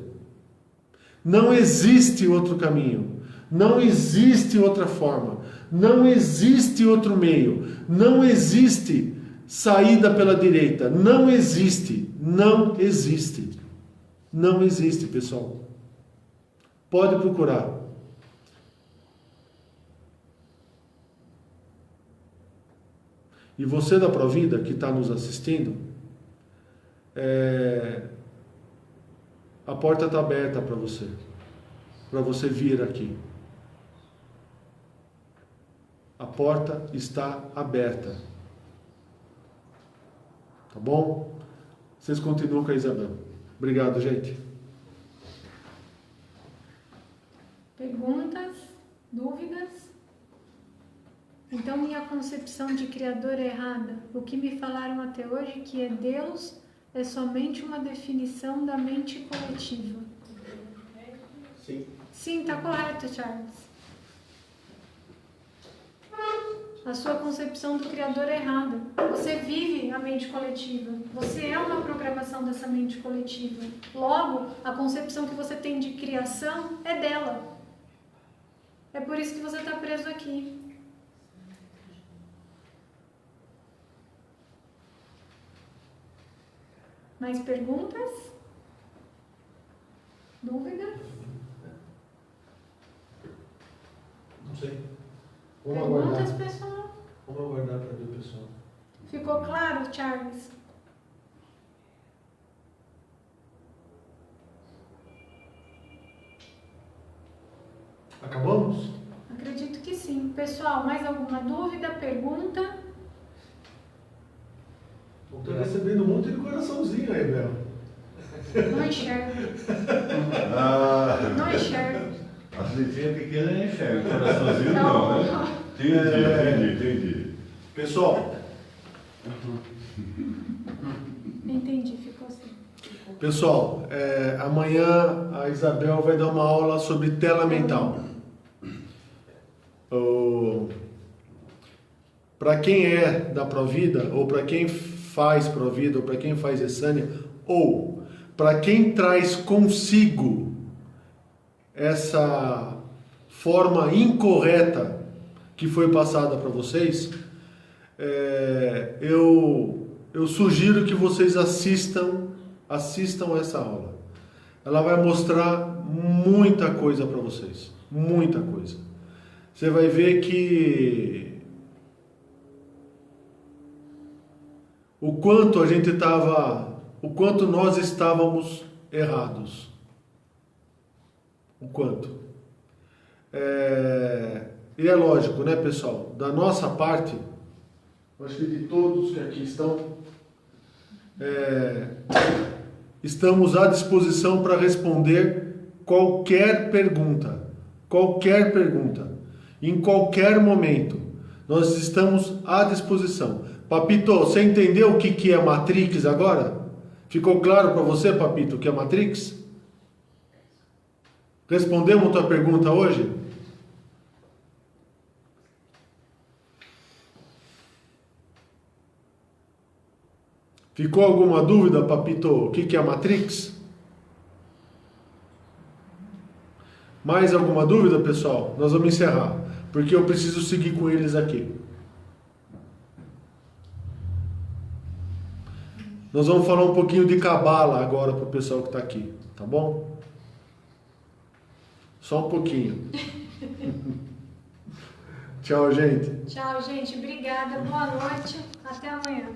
Não existe outro caminho. Não existe outra forma. Não existe outro meio. Não existe saída pela direita. Não existe. Não existe. Não existe, pessoal. Pode procurar. E você da Provida que está nos assistindo, a porta está aberta para você vir aqui. A porta está aberta. Tá bom? Vocês continuam com a Isabel. Obrigado, gente. Perguntas? Dúvidas? Então minha concepção de Criador é errada. O que me falaram até hoje que é Deus é somente uma definição da mente coletiva. Sim. Sim, está correto, Charles. A sua concepção do Criador é errada. Você vive a mente coletiva. Você é uma programação dessa mente coletiva. Logo, a concepção que você tem de criação é dela. É por isso que você está preso aqui. Mais perguntas? Dúvidas? Não sei. Perguntas, pessoal? Vamos aguardar para ver o pessoal. Ficou claro, Charles? Acabamos? Acredito que sim. Pessoal, mais alguma dúvida, pergunta? Estou recebendo um monte de coraçãozinho aí, Bel. Não enxergo. Ah, Não enxergo. a letrinha pequena eu enxergo, coraçãozinho não, né? Entendi. Pessoal, Entendi, ficou assim. Pessoal, amanhã a Isabel vai dar uma aula sobre tela mental. Para quem é da Provida, ou para quem faz Provida, ou para quem faz Essânia, ou para quem traz consigo essa forma incorreta que foi passada para vocês, eu sugiro que vocês assistam essa aula. Ela vai mostrar muita coisa para vocês, muita coisa. Você vai ver que o quanto nós estávamos errados. O quanto. E é lógico, né, pessoal? Da nossa parte, acho que de todos que aqui estão, estamos à disposição para responder qualquer pergunta. Qualquer pergunta. Em qualquer momento. Nós estamos à disposição. Papito, você entendeu o que é Matrix agora? Ficou claro para você, Papito, o que é Matrix? Respondemos a tua pergunta hoje? Ficou alguma dúvida, Papito, o que é Matrix? Mais alguma dúvida, pessoal? Nós vamos encerrar, porque eu preciso seguir com eles aqui. Nós vamos falar um pouquinho de cabala agora para o pessoal que está aqui, tá bom? Só um pouquinho. Tchau, gente. Tchau, gente. Obrigada. Boa noite. Até amanhã.